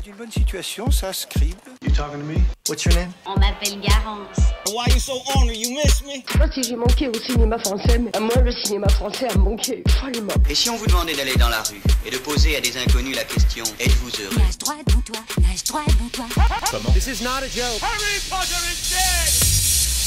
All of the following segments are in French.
C'est une bonne situation, ça, Scribe. You talking to me? What's your name? On m'appelle Garance. Why you so ornery? You miss me? Je sais pas si j'ai manqué au cinéma français, mais moi le cinéma français a manqué follement. Et si on vous demandait d'aller dans la rue et de poser à des inconnus la question « Êtes-vous heureux ?» Nage droit devant toi, nage droit devant toi. Comment? This is not a joke. Harry Potter is dead!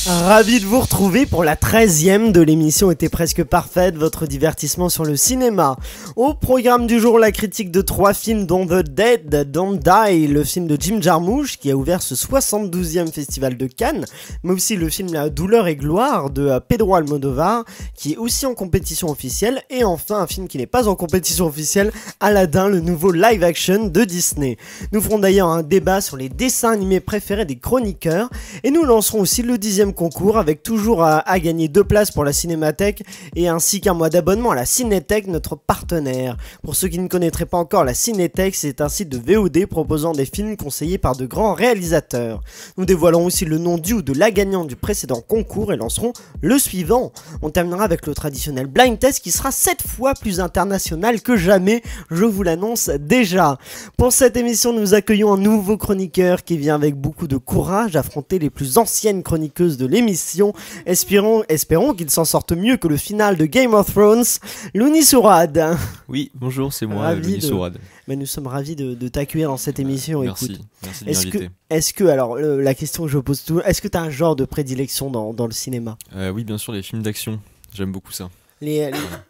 Ravi de vous retrouver pour la 13e de l'émission Était presque parfaite, votre divertissement sur le cinéma. Au programme du jour, la critique de 3 films dont The Dead Don't Die, le film de Jim Jarmusch qui a ouvert ce 72e festival de Cannes, mais aussi le film La douleur et gloire de Pedro Almodóvar qui est aussi en compétition officielle, et enfin un film qui n'est pas en compétition officielle, Aladdin, le nouveau live action de Disney. Nous ferons d'ailleurs un débat sur les dessins animés préférés des chroniqueurs, et nous lancerons aussi le 10e concours avec toujours à gagner 2 places pour la Cinémathèque et ainsi qu'un mois d'abonnement à la Cinéthèque, notre partenaire. Pour ceux qui ne connaîtraient pas encore la Cinéthèque, c'est un site de VOD proposant des films conseillés par de grands réalisateurs. Nous dévoilons aussi le nom du ou de la gagnante du précédent concours et lancerons le suivant. On terminera avec le traditionnel blind test qui sera 7 fois plus international que jamais, je vous l'annonce déjà. Pour cette émission, nous accueillons un nouveau chroniqueur qui vient avec beaucoup de courage affronter les plus anciennes chroniqueuses de l'émission. Espérons qu'il s'en sorte mieux que le final de Game of Thrones. Louni Sourad. Oui, bonjour, c'est moi, Louni Sourad. Mais nous sommes ravis de t'accueillir dans cette émission. Merci, écoute. Merci de m'inviter. Est-ce que, alors, la question que je pose toujours, est-ce que tu as un genre de prédilection dans le cinéma ? Oui, bien sûr, les films d'action. J'aime beaucoup ça.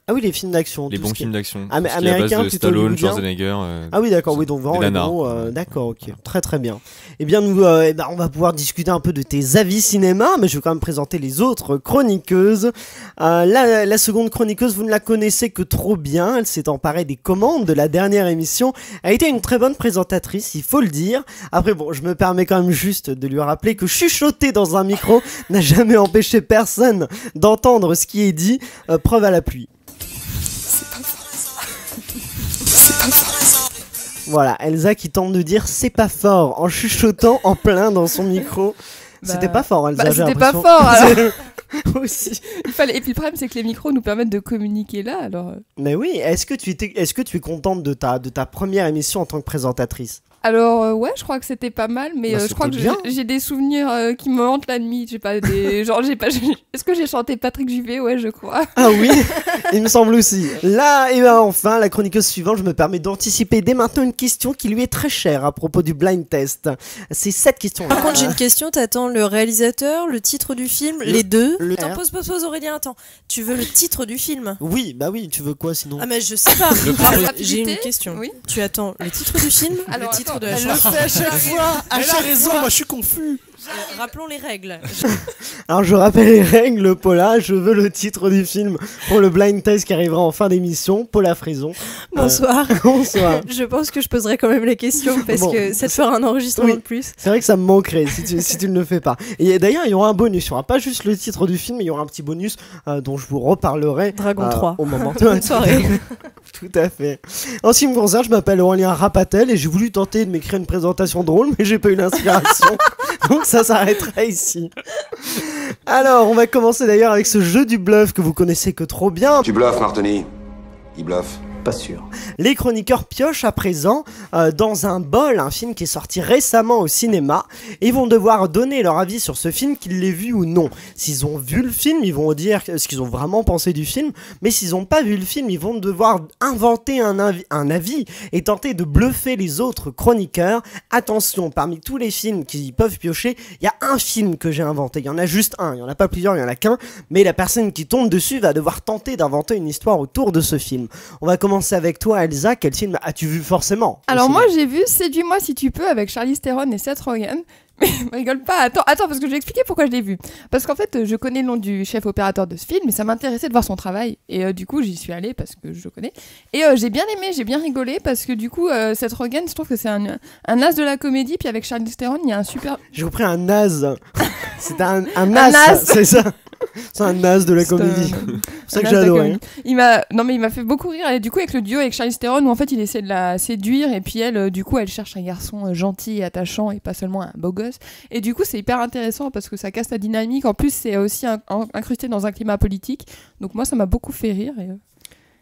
Ah oui, les films d'action. Les bons films d'action. Américains, de Stallone, Schwarzenegger. Ah oui, d'accord, oui, donc vraiment les gros. D'accord, ok. Très très bien. Eh bien, nous, on va pouvoir discuter un peu de tes avis cinéma, mais je vais quand même présenter les autres chroniqueuses. La seconde chroniqueuse, vous ne la connaissez que trop bien. Elle s'est emparée des commandes de la dernière émission. Elle a été une très bonne présentatrice, il faut le dire. Après, bon, je me permets quand même juste de lui rappeler que chuchoter dans un micro n'a jamais empêché personne d'entendre ce qui est dit. Preuve à la pluie. Voilà, Elsa qui tente de dire c'est pas fort en chuchotant en plein dans son micro. C'était pas fort, Elsa. C'était pas fort alors. Aussi. Et puis le problème c'est que les micros nous permettent de communiquer là alors. Mais oui, est-ce que tu es contente de ta première émission en tant que présentatrice ? Alors ouais, je crois que c'était pas mal, mais je crois que j'ai des souvenirs qui me hantent la nuit. Est-ce que j'ai chanté Patrick Juvet ? Ouais, je crois. Ah oui, il me semble aussi. Là, et ben enfin, la chroniqueuse suivante, je me permets d'anticiper dès maintenant une question qui lui est très chère à propos du blind test. C'est cette question-là. Par contre, j'ai une question. T'attends le réalisateur, le titre du film, les deux. Attends, pose Aurélien. Attends, tu veux le titre du film ? Oui, bah oui. Tu veux quoi sinon ? Ah mais je sais pas. J'ai une question. Oui. Tu attends le titre du film, alors, le titre de la Elle le chanson. fait à chaque fois. À chaque raison, moi je suis confus. Rappelons les règles. Alors je rappelle les règles, Paula, je veux le titre du film pour le blind test qui arrivera en fin d'émission. Paula Frison. Bonsoir. Bonsoir. Je pense que je poserai quand même la question parce que ça te fera un enregistrement de plus. C'est vrai que ça me manquerait si tu ne le fais pas. Et d'ailleurs il y aura un bonus, il n'y aura pas juste le titre du film, mais il y aura un petit bonus dont je vous reparlerai Dragon 3 au moment de bonne soirée. Tout à fait. En ce qui me concerne, je m'appelle Aurélien Rapatel et j'ai voulu tenter de m'écrire une présentation drôle, mais j'ai pas eu l'inspiration. Donc ça s'arrêtera ici. Alors, on va commencer d'ailleurs avec ce jeu du bluff que vous connaissez que trop bien. Tu bluffes, Martoni. Il bluffe. Pas sûr. Les chroniqueurs piochent à présent dans un bol un film qui est sorti récemment au cinéma et ils vont devoir donner leur avis sur ce film, qu'ils l'aient vu ou non. S'ils ont vu le film, ils vont dire ce qu'ils ont vraiment pensé du film, mais s'ils n'ont pas vu le film, ils vont devoir inventer un avis et tenter de bluffer les autres chroniqueurs. Attention, parmi tous les films qui peuvent piocher, il y a un film que j'ai inventé. Il y en a juste un, il n'y en a pas plusieurs, il n'y en a qu'un, mais la personne qui tombe dessus va devoir tenter d'inventer une histoire autour de ce film. On va commencer avec toi, Elsa. Quel film as-tu vu forcément ? Alors moi j'ai vu Séduis-moi si tu peux avec Charlize Theron et Seth Rogen. Mais rigole pas, attends, parce que je vais expliquer pourquoi je l'ai vu. Parce qu'en fait, je connais le nom du chef opérateur de ce film, et ça m'intéressait de voir son travail. Et du coup, j'y suis allée parce que je le connais. Et j'ai bien aimé, j'ai bien rigolé, parce que du coup, Seth Rogen, je trouve que c'est un as de la comédie, puis avec Charlize Theron, il y a un super... J'ai compris un naze. C'est un as, c'est ça. C'est un as de la comédie. C'est ça que j'ai adoré. Il m'a fait beaucoup rire. Et du coup, avec le duo avec Charlize Theron, où en fait, il essaie de la séduire, et puis elle, du coup, elle cherche un garçon gentil et attachant, et pas seulement un beau gosse. Et du coup, c'est hyper intéressant parce que ça casse la dynamique. En plus, c'est aussi incrusté dans un climat politique. Donc moi, ça m'a beaucoup fait rire.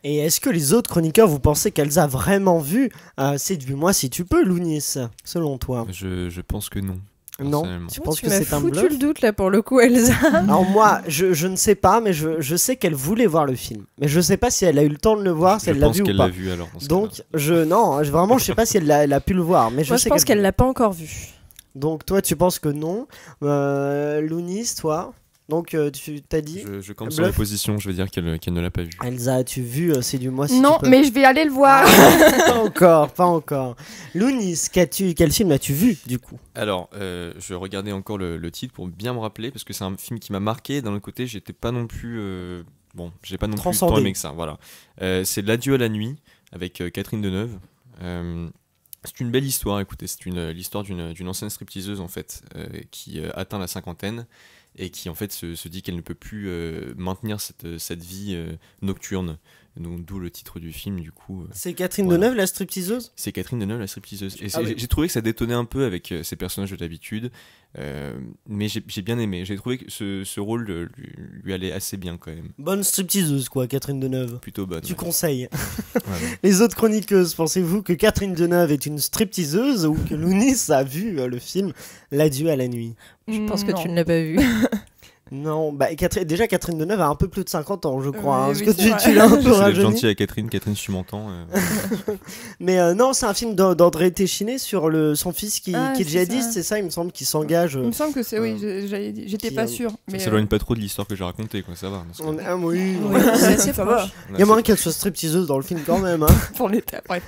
Et est-ce que les autres chroniqueurs, vous pensez qu'Elsa a vraiment vu Séduis-moi si tu peux, Lounis, selon toi? Je pense que non. Non, tu penses que c'est un bluff? Tu m'as foutu le doute là pour le coup, Elsa. Alors moi, je ne sais pas, mais je sais qu'elle voulait voir le film. Mais je sais pas si elle a eu le temps de le voir, si elle l'a vu ou pas. Je pense qu'elle l'a vu alors. Donc, vraiment, je sais pas si elle a pu le voir. Mais moi, je pense qu'elle l'a pas encore vu. Donc toi, tu penses que non. Lounis, toi? Donc tu t'as dit je campe sur la position, je veux dire qu'elle ne l'a pas vu. Elsa, as-tu vu Séduis-moi si tu peux? Non, mais je vais aller le voir. Pas encore. Lounis, quel film as-tu vu du coup? Alors, je regardais encore le titre pour bien me rappeler, parce que c'est un film qui m'a marqué. D'un autre côté, j'étais pas non plus... j'ai pas non plus tant aimé que ça. Voilà. C'est L'adieu à la nuit, avec Catherine Deneuve. C'est une belle histoire, écoutez. C'est l'histoire d'une ancienne stripteaseuse, en fait, qui atteint la cinquantaine, et qui en fait se dit qu'elle ne peut plus maintenir cette vie nocturne. Donc, d'où le titre du film, du coup. C'est Catherine Deneuve, la stripteaseuse? C'est Catherine Deneuve, la stripteaseuse. Et j'ai trouvé que ça détonnait un peu avec ces personnages de d'habitude, mais j'ai bien aimé. J'ai trouvé que ce rôle lui allait assez bien quand même. Bonne stripteaseuse, quoi, Catherine Deneuve. Plutôt bonne. Tu conseilles. Les autres chroniqueuses, pensez-vous que Catherine Deneuve est une stripteaseuse ou que Lounis a vu le film L'adieu à la nuit? Je pense que tu ne l'as pas vu. Non, déjà Catherine Deneuve a un peu plus de 50 ans, je crois. Oui, parce oui, que tu l'as un peu rajeuni. C'est gentil à Catherine, je suis mentant. Mais non, c'est un film d'André Téchiné sur son fils qui est djihadiste, c'est ça, il me semble, qui s'engage. Il me semble que c'est, oui, j'étais pas sûre. Ça s'éloigne pas trop de l'histoire que j'ai racontée, quoi, ça va. Oui, ça va. Il y a moyen qu'elle soit stripteaseuse dans le film quand même. Pour l'été, bref.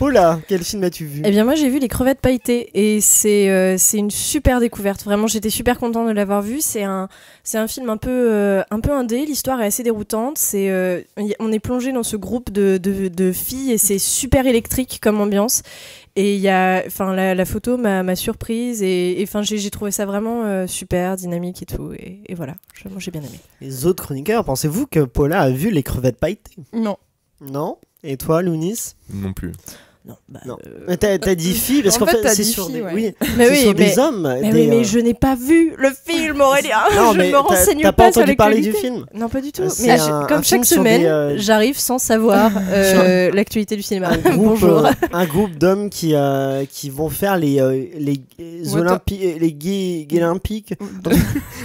Oh là, quel film as-tu vu? Eh bien moi j'ai vu Les crevettes pailletées et c'est une super découverte. Vraiment, j'étais super contente de l'avoir vu. C'est un film un peu indé, l'histoire est assez déroutante. On est plongé dans ce groupe de filles et c'est super électrique comme ambiance. Et la photo m'a surprise et j'ai trouvé ça vraiment super dynamique et tout. Et voilà, j'ai bien aimé. Les autres chroniqueurs, pensez-vous que Paula a vu Les crevettes pailletées? Non. Non? Et toi, Lounis? Non plus. Non. T'as dit filles parce qu'en fait c'est sur des des hommes. Mais je n'ai pas vu le film, Aurélien. Non, je me renseigne t'as pas pas entendu sur parler du film? Non, pas du tout. Mais comme chaque semaine, j'arrive sans savoir l'actualité du cinéma. Bonjour. Un groupe d'hommes qui vont faire les Olympiques, les gays olympiques.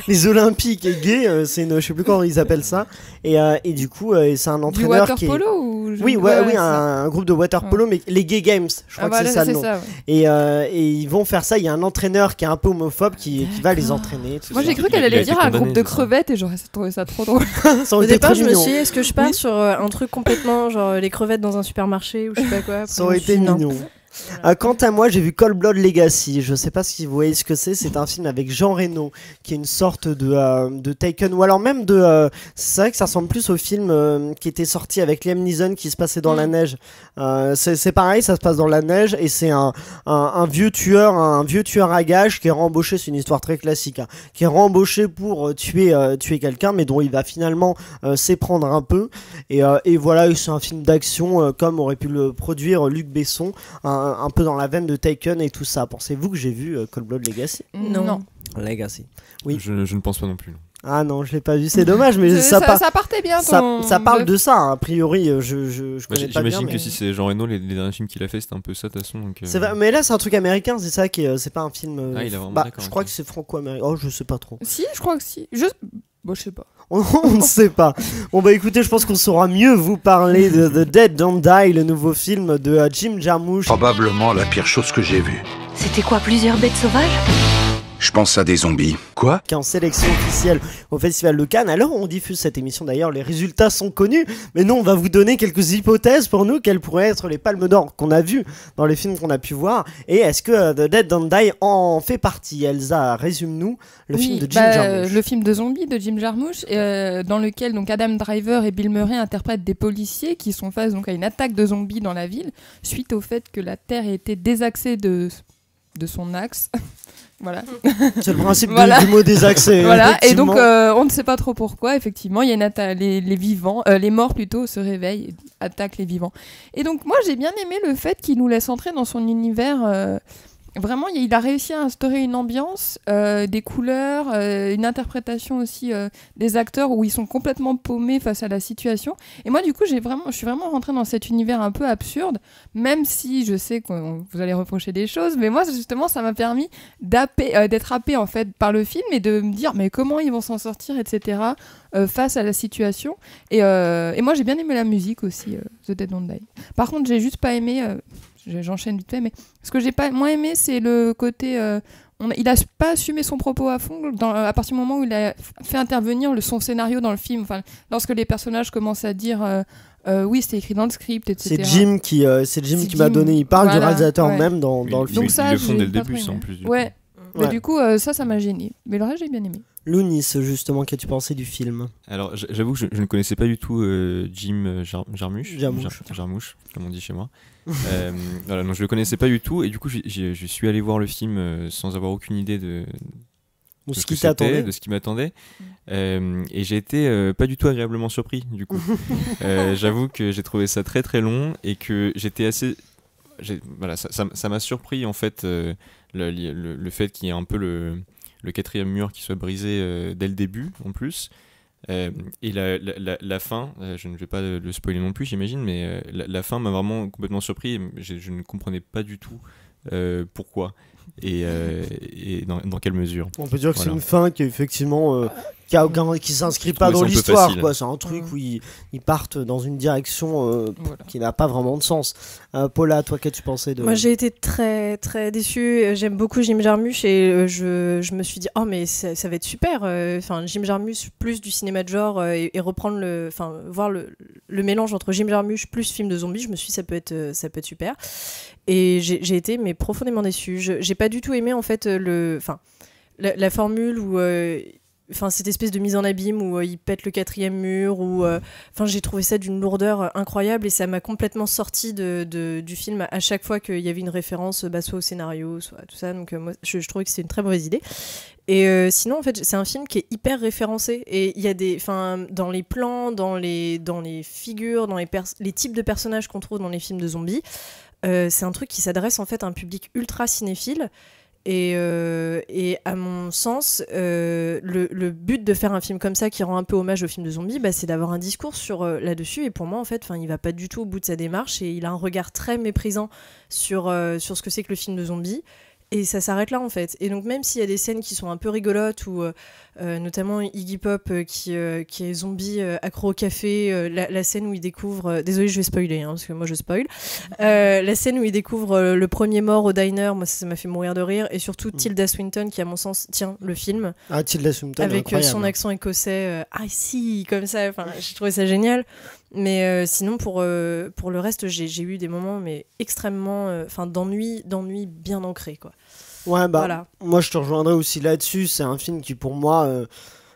Les Olympiques et gays, je sais plus comment ils appellent ça. Et du coup, c'est un entraîneur qui est. Du water polo ou Oui, un groupe de water polo, mais les Gay Games, je crois que c'est ça le nom. Et ils vont faire ça. Il y a un entraîneur qui est un peu homophobe qui va les entraîner. Moi j'ai cru qu'elle allait dire un groupe de crevettes et j'aurais trouvé ça trop drôle. Au départ, je me suis dit, est-ce que je pars sur un truc complètement genre les crevettes dans un supermarché ou je sais pas quoi? Ça aurait été mignon. Quant à moi, j'ai vu Cold Blood Legacy. Je sais pas si vous voyez ce que c'est. C'est un film avec Jean Reno, qui est une sorte de Taken, ou alors même c'est vrai que ça ressemble plus au film qui était sorti avec Liam Neeson, qui se passait dans la neige. C'est pareil, ça se passe dans la neige et c'est un vieux tueur à gages qui est rembauché. C'est une histoire très classique, qui est rembauché pour tuer quelqu'un, mais dont il va finalement s'éprendre un peu. Et voilà, c'est un film d'action comme aurait pu le produire Luc Besson. Un peu dans la veine de Taken et tout ça. Pensez-vous que j'ai vu Cold Blood Legacy? Non. Legacy. Oui. Je ne pense pas non plus. Ah non, je l'ai pas vu, c'est dommage, mais ça partait bien. Ça parle de ça, a priori. Je connais pas bien. J'imagine que si c'est Jean Reno, les derniers films qu'il a fait, c'était un peu ça de toute façon. C'est vrai, mais là, c'est un truc américain, c'est ça qui c'est pas un film. Il a vraiment je crois que c'est franco-américain. Oh, je sais pas trop. Si, je crois que si. Je sais pas. On ne sait pas. Bon bah écoutez, je pense qu'on saura mieux vous parler de The Dead Don't Die, le nouveau film de Jim Jarmusch. Probablement la pire chose que j'ai vue. C'était quoi, plusieurs bêtes sauvages? Je pense à des zombies. Quoi? Qui est en sélection officielle au Festival de Cannes. Alors on diffuse cette émission d'ailleurs, les résultats sont connus, mais nous on va vous donner quelques hypothèses pour nous, quelles pourraient être les palmes d'or qu'on a vues dans les films qu'on a pu voir, et est-ce que The Dead Don't Die en fait partie? Elsa, résume-nous le film de Jim Jarmusch. Le film de zombies de Jim Jarmusch, dans lequel donc Adam Driver et Bill Murray interprètent des policiers qui sont face donc à une attaque de zombies dans la ville, suite au fait que la Terre ait été désaxée de son axe. Voilà. C'est le principe du mot désaxé. Voilà, et donc on ne sait pas trop pourquoi, effectivement, il y a une attaque, les morts plutôt se réveillent et attaquent les vivants. Et donc moi j'ai bien aimé le fait qu'il nous laisse entrer dans son univers vraiment, il a réussi à instaurer une ambiance, des couleurs, une interprétation aussi des acteurs où ils sont complètement paumés face à la situation. Et moi, du coup, je suis vraiment rentrée dans cet univers un peu absurde, même si je sais que vous allez reprocher des choses, mais moi, justement, ça m'a permis d'être happée en fait par le film et de me dire mais comment ils vont s'en sortir, etc. Face à la situation. Et moi, j'ai bien aimé la musique aussi, The Dead Don't Die. Par contre, j'ai juste pas aimé. J'enchaîne vite fait, mais ce que j'ai pas moins aimé, c'est le côté. Il a pas assumé son propos à fond à partir du moment où il a fait intervenir son scénario dans le film. Enfin, lorsque les personnages commencent à dire. Oui, c'était écrit dans le script, etc. C'est Jim qui m'a donné. Il parle du réalisateur même dans le film. Donc ça, ils le font dès le début, en plus. Ouais. Mais du coup, ça m'a gêné. Mais le reste, j'ai bien aimé. Lounis, justement, qu'as-tu pensé du film? Alors, j'avoue que je ne connaissais pas du tout Jim Jarmusch, comme on dit chez moi. Voilà, donc je le connaissais pas du tout, et du coup, je suis allé voir le film sans avoir aucune idée de ce qui m'attendait. Et j'ai été pas du tout agréablement surpris, du coup. J'avoue que j'ai trouvé ça très très long, et que j'étais assez... Voilà, ça m'a surpris, en fait, le fait qu'il y ait un peu le quatrième mur qui soit brisé dès le début en plus, et la fin, je ne vais pas le spoiler non plus, j'imagine, mais la fin m'a vraiment complètement surpris, je ne comprenais pas du tout pourquoi et dans quelle mesure. On peut dire que c'est une fin qui est effectivement qui s'inscrit pas dans l'histoire, quoi. C'est un truc où ils partent dans une direction qui n'a pas vraiment de sens. Paula, toi, qu'as-tu pensé de... Moi, j'ai été très très déçue. J'aime beaucoup Jim Jarmusch, et je me suis dit mais ça va être super. Enfin, Jim Jarmusch plus du cinéma de genre, et reprendre voir le mélange entre Jim Jarmusch plus film de zombies. Je me suis dit ça peut être super. Et j'ai été profondément déçue. J'ai pas du tout aimé en fait la formule où cette espèce de mise en abîme où il pète le quatrième mur, j'ai trouvé ça d'une lourdeur incroyable, et ça m'a complètement sorti du film à chaque fois qu'il y avait une référence soit au scénario, soit à tout ça. Donc moi je trouvais que c'était une très mauvaise idée. Et sinon, en fait, c'est un film qui est hyper référencé, et il y a dans les plans, dans les figures, dans les types de personnages qu'on trouve dans les films de zombies, c'est un truc qui s'adresse en fait à un public ultra cinéphile. Et à mon sens, le but de faire un film comme ça qui rend un peu hommage au film de zombies, c'est d'avoir un discours là-dessus. Et pour moi, en fait, il va pas du tout au bout de sa démarche, et il a un regard très méprisant sur ce que c'est que le film de zombies. Et ça s'arrête là, en fait. Et donc, même s'il y a des scènes qui sont un peu rigolotes, ou notamment Iggy Pop qui est zombie accro au café, la scène où il découvre... désolée, je vais spoiler, parce que moi je spoil. La scène où il découvre le premier mort au diner, moi ça m'a fait mourir de rire. Et surtout Tilda Swinton, qui à mon sens tient le film. Ah, Tilda Swinton, avec son accent écossais, si, comme ça. J'ai trouvé ça génial. Mais sinon, pour le reste, j'ai eu des moments extrêmement d'ennui bien ancré, quoi. Ouais, voilà. Moi je te rejoindrai aussi là-dessus. C'est un film qui pour moi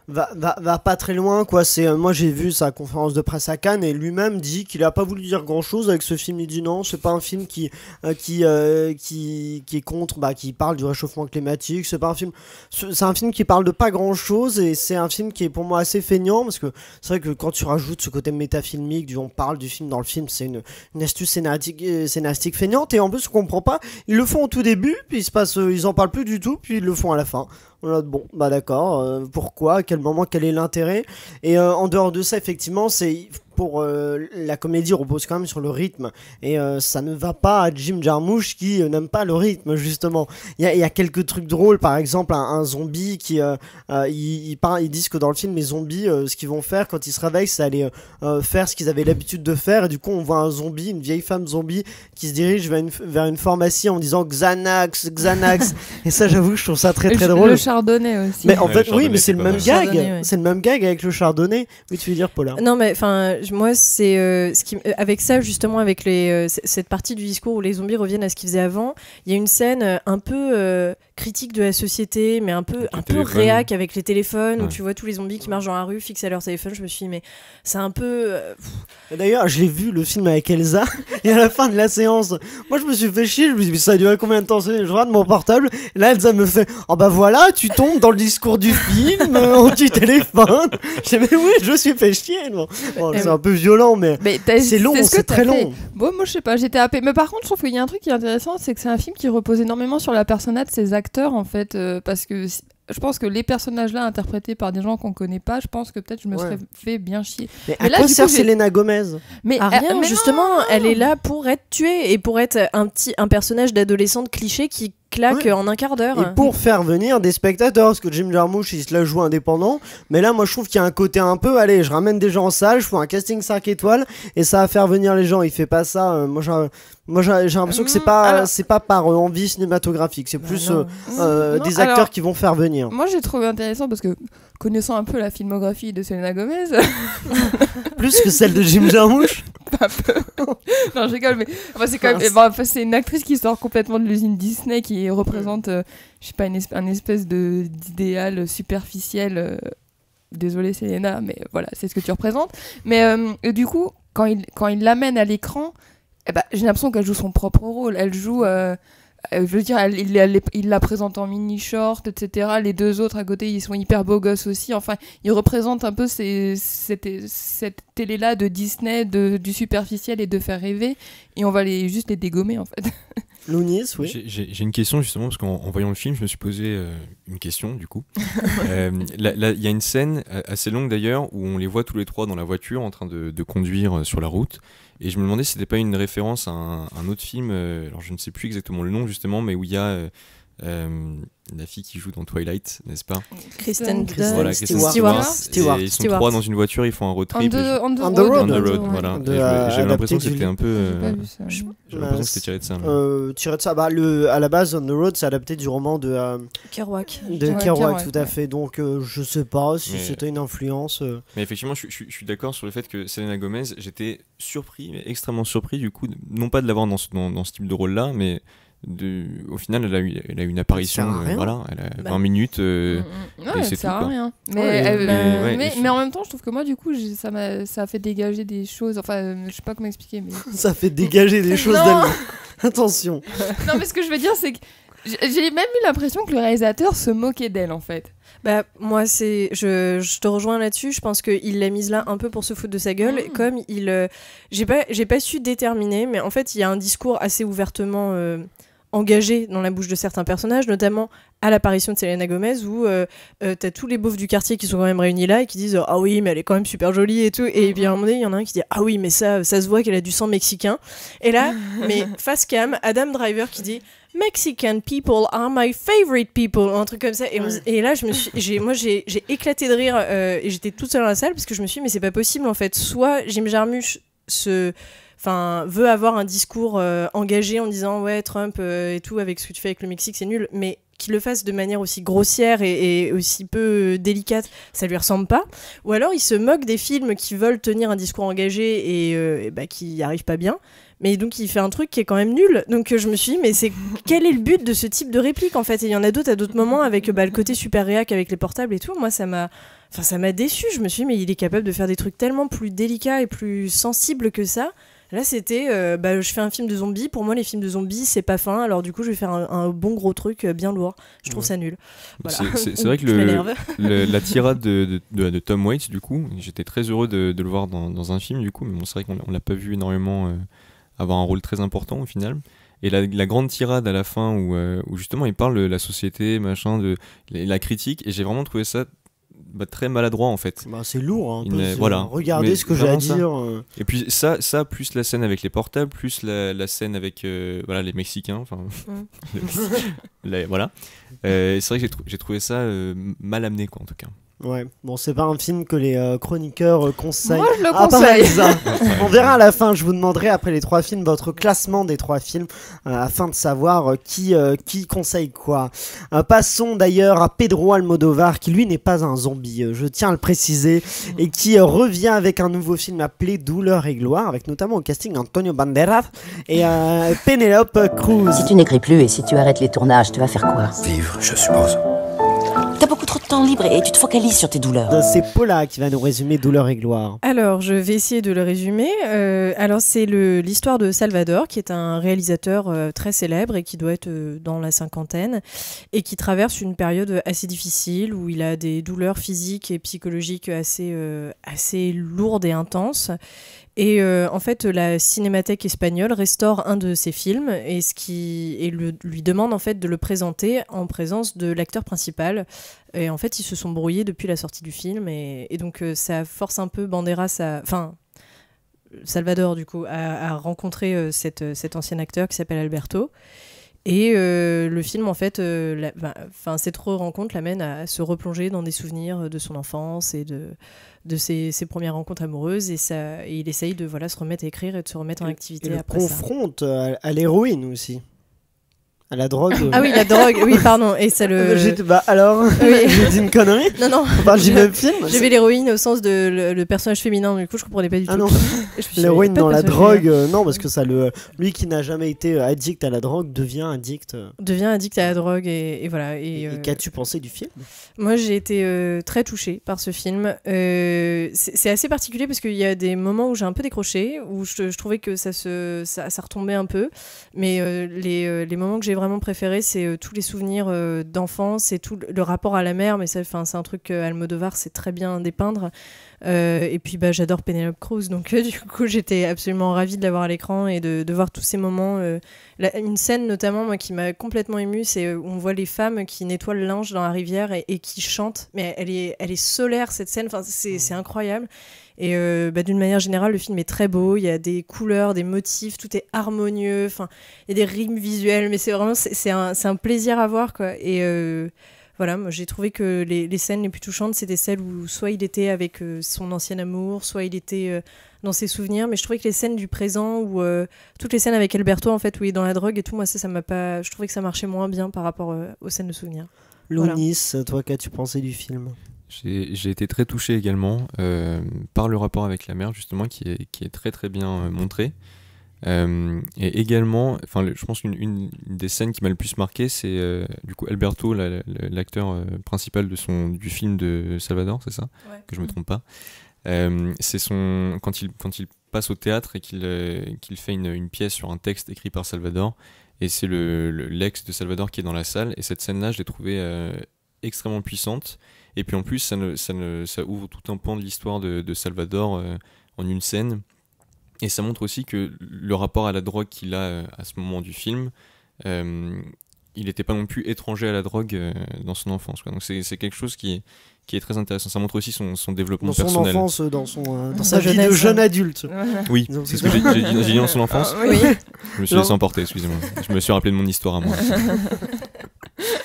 va pas très loin, quoi. Moi j'ai vu sa conférence de presse à Cannes, et lui-même dit qu'il a pas voulu dire grand-chose avec ce film. Il dit non, c'est pas un film qui est contre, qui parle du réchauffement climatique. C'est un film qui parle de pas grand-chose, et c'est un film qui est pour moi assez feignant, parce que c'est vrai que quand tu rajoutes ce côté métafilmique, on parle du film dans le film, c'est une astuce scénaristique feignante, et en plus on comprend pas. Ils le font au tout début, puis ils en parlent plus du tout, puis ils le font à la fin. Bon, d'accord, pourquoi, à quel moment, quel est l'intérêt? Et en dehors de ça, effectivement, la comédie repose quand même sur le rythme, et ça ne va pas à Jim Jarmusch qui n'aime pas le rythme, justement. Il y a quelques trucs drôles, par exemple un zombie qui ils disent que dans le film, les zombies, ce qu'ils vont faire quand ils se réveillent, c'est aller faire ce qu'ils avaient l'habitude de faire, et du coup on voit une vieille femme zombie qui se dirige vers une pharmacie en disant Xanax et ça, j'avoue que je trouve ça très très drôle. Le chardonnay aussi. Mais en fait, oui, mais c'est le même gag. C'est le même gag avec le chardonnay. Oui, tu veux dire, Paula? Non, mais moi, c'est avec ça, justement, avec cette partie du discours où les zombies reviennent à ce qu'ils faisaient avant. Il y a une scène un peu critique de la société, mais un peu réac avec les téléphones, où tu vois tous les zombies qui marchent dans la rue, fixés à leur téléphone. Je me suis dit, mais c'est un peu... D'ailleurs, je l'ai vu, le film avec Elsa, et à la fin de la séance, moi je me suis fait chier, je me suis dit, mais ça a duré combien de temps? Je regarde mon portable, et là Elsa me fait, oh bah voilà, tu tombes dans le discours du film, anti-téléphone. J'ai dit, mais oui, je me suis fait chier. Bon, c'est un peu violent, mais c'est long, c'est très long. Bon, moi je sais pas, j'étais happée. Mais par contre, je trouve qu'il y a un truc qui est intéressant, c'est que c'est un film qui repose énormément sur la persona de ses acteurs, en fait, parce que je pense que les personnages là interprétés par des gens qu'on connaît pas, je pense que peut-être je me serais fait bien chier. Mais à quoi sert Selena Gomez? Mais rien, justement, elle est là pour être tuée et pour être un personnage d'adolescente cliché qui claque en un quart d'heure. Et pour faire venir des spectateurs, parce que Jim Jarmusch il se la joue indépendant, mais là moi je trouve qu'il y a un côté un peu, allez, je ramène des gens en salle, je fais un casting 5 étoiles et ça va faire venir les gens. Il fait pas ça, moi j'ai l'impression que c'est pas par envie cinématographique, c'est plus des acteurs qui vont faire venir. Moi j'ai trouvé intéressant parce que connaissant un peu la filmographie de Selena Gomez, plus que celle de Jim Jarmusch. Pas peu. Non, je rigole, mais c'est quand même. C'est une actrice qui sort complètement de l'usine Disney qui représente, je sais pas, un espèce d'idéal superficiel. Désolée Selena, mais voilà, c'est ce que tu représentes. Mais du coup, quand il l'amène à l'écran, j'ai l'impression qu'elle joue son propre rôle. Elle joue. Je veux dire, il la présente en mini-short, etc. Les deux autres à côté, ils sont hyper beaux gosses aussi. Enfin, ils représentent un peu cette télé-là de Disney, du superficiel et de faire rêver. Et on va juste les dégommer, en fait. Lounis, oui. J'ai une question, justement, parce qu'en voyant le film, je me suis posé une question, du coup. Il y a une scène assez longue, d'ailleurs, où on les voit tous les trois dans la voiture en train de conduire sur la route. Et je me demandais si c'était pas une référence à un autre film, alors je ne sais plus exactement le nom justement, mais où il y a la fille qui joue dans Twilight, n'est-ce pas? Kristen Stewart. Et ils sont trois dans une voiture, ils font un road trip. On the road, voilà. J'avais l'impression que c'était un peu... J'ai l'impression que c'était tiré de ça. Tiré de ça, à la base, On the Road, c'est adapté du roman de Kerouac. Kerouac, tout à fait. Donc, je sais pas si c'était une influence. Mais effectivement, je suis d'accord sur le fait que Selena Gomez, j'étais surpris, mais extrêmement surpris, du coup, non pas de l'avoir dans ce type de rôle-là, mais... au final, elle a eu une apparition, voilà, elle a 20 minutes. Ouais, ça sert à rien. Mais en même temps, je trouve que moi, du coup, ça a fait dégager des choses. Enfin, je sais pas comment expliquer. Mais... ça fait dégager des choses d'elle. Attention. Non, mais ce que je veux dire, c'est que j'ai même eu l'impression que le réalisateur se moquait d'elle, en fait. Moi, je te rejoins là-dessus. Je pense qu'il l'a mise là un peu pour se foutre de sa gueule. Comme j'ai pas su déterminer, mais en fait, il y a un discours assez ouvertement engagé dans la bouche de certains personnages, notamment à l'apparition de Selena Gomez, où t'as tous les beaufs du quartier qui sont quand même réunis là et qui disent ah oui, mais elle est quand même super jolie et tout. Et puis à un moment donné, il y en a un qui dit ah oui, mais ça se voit qu'elle a du sang mexicain. Et là, mais face cam, Adam Driver qui dit Mexican people are my favorite people, un truc comme ça. Et là, j'ai éclaté de rire et j'étais toute seule dans la salle parce que je me suis dit mais c'est pas possible en fait. Soit Jim Jarmusch veut avoir un discours engagé en disant ouais Trump et tout avec ce que tu fais avec le Mexique c'est nul, mais qu'il le fasse de manière aussi grossière et aussi peu délicate, ça lui ressemble pas. Ou alors il se moque des films qui veulent tenir un discours engagé et qui n'y arrivent pas bien. Mais donc il fait un truc qui est quand même nul. Donc je me suis dit mais quel est le but de ce type de réplique en fait? Et il y en a d'autres à d'autres moments avec le côté super réac avec les portables et tout. Moi ça m'a déçu. Je me suis dit mais il est capable de faire des trucs tellement plus délicats et plus sensibles que ça. Là c'était je fais un film de zombies. Pour moi les films de zombies c'est pas fin. Alors du coup je vais faire un bon gros truc bien lourd. Je trouve ça nul. Voilà. C'est vrai que la tirade de Tom Waits du coup, j'étais très heureux de le voir dans un film du coup. Mais bon, c'est vrai qu'on l'a pas vu énormément avoir un rôle très important au final. Et la grande tirade à la fin où justement il parle de la société, machin, de la critique, et j'ai vraiment trouvé ça très maladroit en fait. C'est lourd, voilà. Regardez ce que j'ai à dire. Et puis ça plus la scène avec les portables, plus la scène avec les Mexicains, enfin voilà. C'est vrai que j'ai trouvé ça mal amené quoi en tout cas. Ouais, bon, c'est pas un film que les chroniqueurs conseillent. Moi, je le conseille. On verra à la fin, je vous demanderai après les 3 films votre classement des 3 films afin de savoir qui conseille quoi. Passons d'ailleurs à Pedro Almodovar qui lui n'est pas un zombie, je tiens à le préciser, et qui revient avec un nouveau film appelé Douleur et gloire, avec notamment au casting Antonio Banderas et Penélope Cruz. Si tu n'écris plus et si tu arrêtes les tournages, tu vas faire quoi? Vivre, je suppose. T'as beaucoup trop de temps libre et tu te focalises sur tes douleurs. C'est Paula qui va nous résumer Douleur et gloire. Alors, je vais essayer de le résumer. Alors, c'est l'histoire de Salvador, qui est un réalisateur très célèbre et qui doit être dans la cinquantaine et qui traverse une période assez difficile où il a des douleurs physiques et psychologiques assez lourdes et intenses. Et en fait, la Cinémathèque espagnole restaure un de ses films et lui demande en fait de le présenter en présence de l'acteur principal. Et en fait, ils se sont brouillés depuis la sortie du film et donc ça force un peu Banderas Salvador du coup à rencontrer cet ancien acteur qui s'appelle Alberto. Et le film, en fait, cette rencontre l'amène à se replonger dans des souvenirs de son enfance et de ses premières rencontres amoureuses. Et il essaye de se remettre à écrire et de se remettre en activité après ça. Confronte à l'héroïne aussi. À la drogue. Ah oui, la drogue, oui, pardon. Et ça le. Alors, j'ai dit une connerie. Non. On parle du même film. J'ai vu l'héroïne au sens de le personnage féminin, du coup, je comprenais pas du tout. Ah non. L'héroïne dans la drogue, non, parce que lui qui n'a jamais été addict à la drogue devient addict. Devient addict à la drogue et voilà. Et qu'as-tu pensé du film? Moi, j'ai été très touchée par ce film. C'est assez particulier parce qu'il y a des moments où j'ai un peu décroché, où je trouvais que ça retombait un peu, mais les moments que j'ai vraiment préféré, c'est tous les souvenirs d'enfance et tout le rapport à la mère, mais c'est un truc que Almodovar sait très bien dépeindre. Et puis j'adore Penélope Cruz, donc du coup j'étais absolument ravie de l'avoir à l'écran et de voir tous ces moments. Une scène notamment moi, qui m'a complètement émue, c'est où on voit les femmes qui nettoient le linge dans la rivière et qui chantent, mais elle est solaire cette scène, c'est incroyable. Et d'une manière générale, le film est très beau, il y a des couleurs, des motifs, tout est harmonieux, il y a des rimes visuelles, mais c'est vraiment c'est un plaisir à voir, quoi. Et voilà, moi j'ai trouvé que les scènes les plus touchantes, c'était celles où soit il était avec son ancien amour, soit il était dans ses souvenirs, mais je trouvais que les scènes du présent, ou toutes les scènes avec Alberto, en fait, où il est dans la drogue et tout, moi ça m'a pas... Je trouvais que ça marchait moins bien par rapport aux scènes de souvenirs. Lounis, toi, qu'as-tu pensé du film ? J'ai été très touché également par le rapport avec la mère, justement, qui est très très bien montré. Et également, je pense qu'une des scènes qui m'a le plus marqué, c'est du coup Alberto, l'acteur principal du film de Salvador, c'est ça ? Ouais. Que je me trompe pas. C'est quand il passe au théâtre et qu'il fait une pièce sur un texte écrit par Salvador, et c'est l'ex de Salvador qui est dans la salle, et cette scène-là, je l'ai trouvée extrêmement puissante. Et puis en plus, ça ouvre tout un pan de l'histoire de Salvador en une scène. Et ça montre aussi que le rapport à la drogue qu'il a à ce moment du film, il n'était pas non plus étranger à la drogue dans son enfance, quoi. Donc c'est quelque chose qui est très intéressant. Ça montre aussi son développement personnel. Dans son enfance, dans sa vie de jeune adulte. Oui, c'est ce que j'ai dit dans son enfance. Oui. Je me suis laissé emporter, excusez-moi. Je me suis rappelé de mon histoire à moi.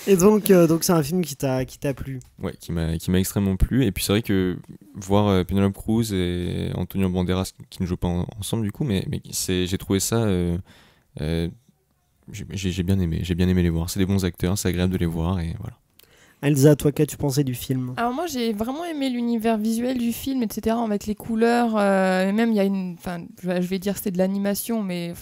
Et donc c'est un film qui t'a plu. Ouais, qui m'a extrêmement plu. Et puis c'est vrai que voir Penélope Cruz et Antonio Banderas qui ne jouent pas ensemble du coup, mais j'ai trouvé ça... j'ai bien aimé les voir. C'est des bons acteurs, c'est agréable de les voir et voilà. Elsa, toi, qu'as-tu pensé du film ? Alors moi j'ai vraiment aimé l'univers visuel du film, etc. Avec les couleurs, et même il y a je vais dire c'était de l'animation, mais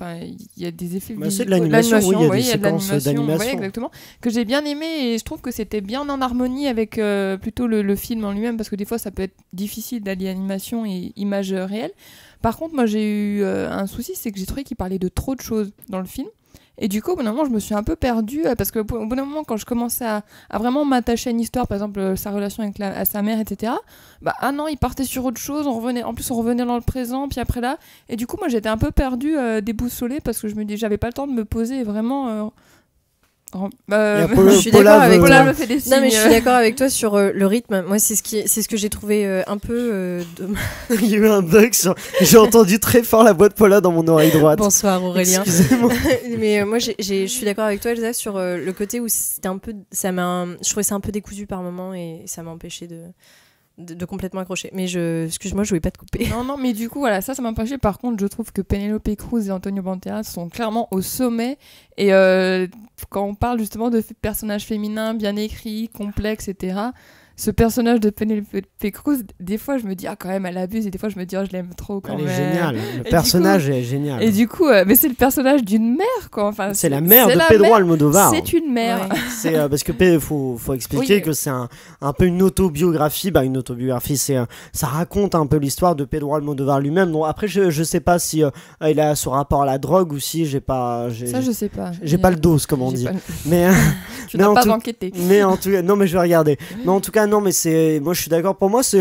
il y a des effets visuels. C'est de l'animation, oui, il y a des séquences d'animation. Oui, exactement, que j'ai bien aimé et je trouve que c'était bien en harmonie avec plutôt le film en lui-même, parce que des fois ça peut être difficile d'allier animation et images réelles. Par contre moi j'ai eu un souci, c'est que j'ai trouvé qu'il parlait de trop de choses dans le film. Et du coup, au bout d'un moment, je me suis un peu perdue, parce qu'au bout d'un moment, quand je commençais à vraiment m'attacher à une histoire, par exemple sa relation avec sa mère, etc., il partait sur autre chose, on revenait dans le présent, puis après là, et du coup, moi j'étais un peu perdue, déboussolée, parce que j'avais pas le temps de me poser et vraiment Je suis d'accord avec Paula toi. me fait des signes. Non, mais je suis d'accord avec toi sur le rythme. Moi, c'est ce que j'ai trouvé un peu Il y a eu un bug j'ai entendu très fort la voix de Paula dans mon oreille droite. Bonsoir Aurélien. Excusez-moi. Mais moi, je suis d'accord avec toi, Elsa, sur le côté où c'était un peu, je trouvais ça un peu décousu par moment et ça m'a empêché de complètement accrocher. Mais excuse-moi, je voulais pas te couper. Non, mais du coup, voilà, ça m'a empêché. Par contre, je trouve que Penelope Cruz et Antonio Banderas sont clairement au sommet. Et quand on parle justement de personnages féminins bien écrits, complexes, etc., ce personnage de Penelope Cruz, des fois je me dis quand même elle abuse, et des fois je me dis je l'aime trop quand même. Elle est géniale, le personnage est génial. Et du coup, mais c'est le personnage d'une mère quoi. Enfin, c'est la mère de Pedro Almodovar. C'est une mère. Ouais. C'est parce que faut expliquer que c'est un peu une autobiographie. Une autobiographie, ça raconte un peu l'histoire de Pedro Almodovar lui-même. Donc après je sais pas si il a ce rapport à la drogue ou si je sais pas. J'ai pas le dos comme on dit. Mais tu n'as pas enquêté. Mais en tout cas, non mais je vais regarder. Mais en tout cas non, mais moi je suis d'accord. Pour moi c'est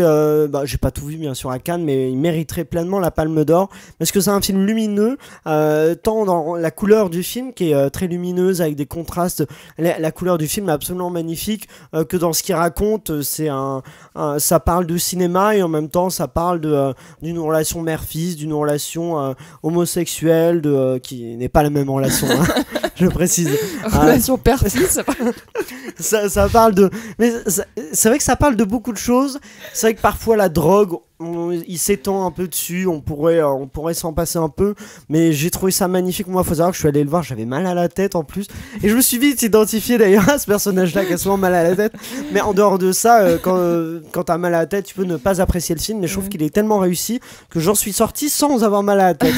j'ai pas tout vu bien sûr à Cannes, mais il mériterait pleinement la Palme d'Or parce que c'est un film lumineux, tant dans la couleur du film qui est très lumineuse avec des contrastes. La couleur du film est absolument magnifique, que dans ce qu'il raconte, ça parle de cinéma et en même temps ça parle d'une relation mère-fils, d'une relation homosexuelle, qui n'est pas la même relation, hein, je précise. Relation père-fils. ça parle de, mais c'est vrai que ça parle de beaucoup de choses. C'est vrai que parfois la drogue, il s'étend un peu dessus, on pourrait s'en passer un peu, mais j'ai trouvé ça magnifique. Moi, faut savoir que je suis allé le voir, j'avais mal à la tête en plus, et je me suis vite identifié d'ailleurs à ce personnage-là qui a souvent mal à la tête. Mais en dehors de ça, quand t'as mal à la tête, tu peux ne pas apprécier le film, mais je trouve qu'il est tellement réussi que j'en suis sorti sans avoir mal à la tête.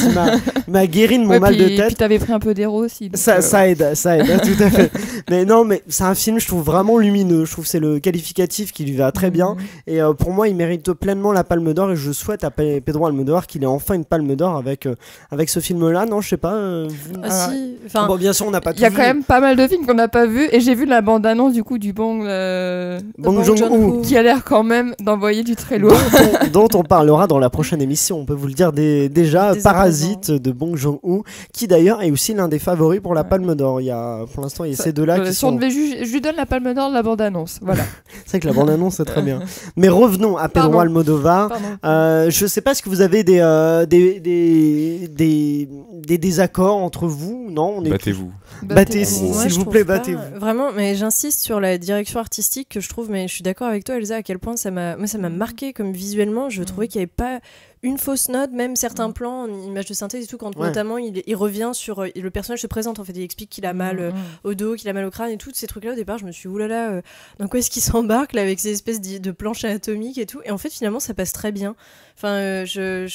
Il m'a guéri de mon mal de tête. Et puis t'avais pris un peu d'héros aussi. Ça aide, tout à fait. Mais non, mais c'est un film, je trouve vraiment lumineux. Je trouve que c'est le qualificatif qui lui va très bien, et pour moi, il mérite pleinement la Palme d'Or, et je souhaite à Pedro Almodovar qu'il ait enfin une Palme d'Or avec ce film-là. Non, je sais pas. Si, bon, bien sûr, on n'a pas tout vu. Il y a quand même pas mal de films qu'on n'a pas vu, et j'ai vu la bande-annonce du coup du Bong Joon-ho qui a l'air quand même d'envoyer du très lourd. dont on parlera dans la prochaine émission. On peut vous le dire déjà. Parasite de Bong Joon-ho, qui d'ailleurs est aussi l'un des favoris pour la Palme d'Or. Pour l'instant, il y a ces deux-là qui sont. Je lui donne la Palme d'Or de la bande-annonce. Voilà. C'est vrai que la bande-annonce c'est très bien. Mais revenons à Pedro Almodovar. Je sais pas, est-ce que vous avez des désaccords entre vous? Non, Battez-vous. S'il vous plaît, battez-vous. Vraiment, mais j'insiste sur la direction artistique que je trouve, mais je suis d'accord avec toi, Elsa, à quel point ça m'a marqué comme visuellement. Je trouvais qu'il n'y avait pas une fausse note, même certains plans en images de synthèse et tout, quand notamment il revient sur le personnage se présente, en fait, il explique qu'il a mal au dos, qu'il a mal au crâne et tout, ces trucs là. Au départ je me suis dit oulala, dans quoi est-ce qu'il s'embarque là avec ces espèces de planches anatomiques et tout, et en fait finalement ça passe très bien. Enfin c'est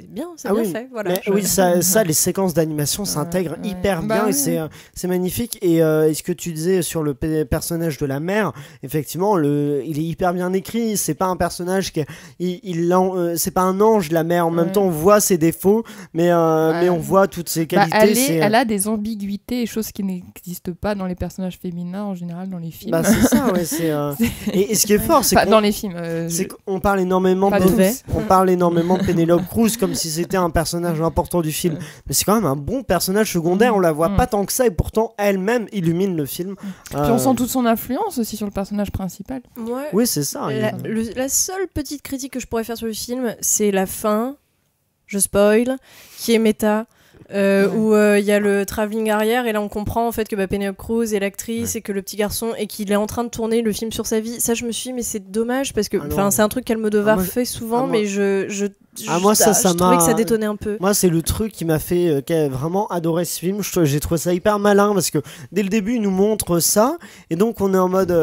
bien, c'est bien fait, voilà. Oui, ça les séquences d'animation s'intègrent hyper bien, et c'est magnifique. Et ce que tu disais sur le personnage de la mère, effectivement il est hyper bien écrit. C'est pas un personnage c'est pas un ange, la mère. En même temps, on voit ses défauts, mais on voit toutes ses qualités. Elle a des ambiguïtés, choses qui n'existent pas dans les personnages féminins en général dans les films. C'est ça, ouais. Et ce qui est fort, c'est dans les films. C'est qu'on parle énormément de Penelope Cruz comme si c'était un personnage important du film, mais c'est quand même un bon personnage secondaire. On la voit pas tant que ça, et pourtant elle-même illumine le film. Puis on sent toute son influence aussi sur le personnage principal. Oui, c'est ça. La seule petite critique que je pourrais faire sur le film, c'est la fin, je spoil, qui est méta, où il y a le travelling arrière, et là on comprend en fait que Penelope Cruz est l'actrice et que le petit garçon, et qu'il est en train de tourner le film sur sa vie. Ça, je me suis dit, mais c'est dommage, parce que c'est un truc qu'Almodovar fait souvent, mais je trouvais que ça détonnait un peu. Moi, c'est le truc qui m'a fait vraiment adorer ce film. J'ai trouvé ça hyper malin, parce que dès le début, il nous montre ça, et donc on est en mode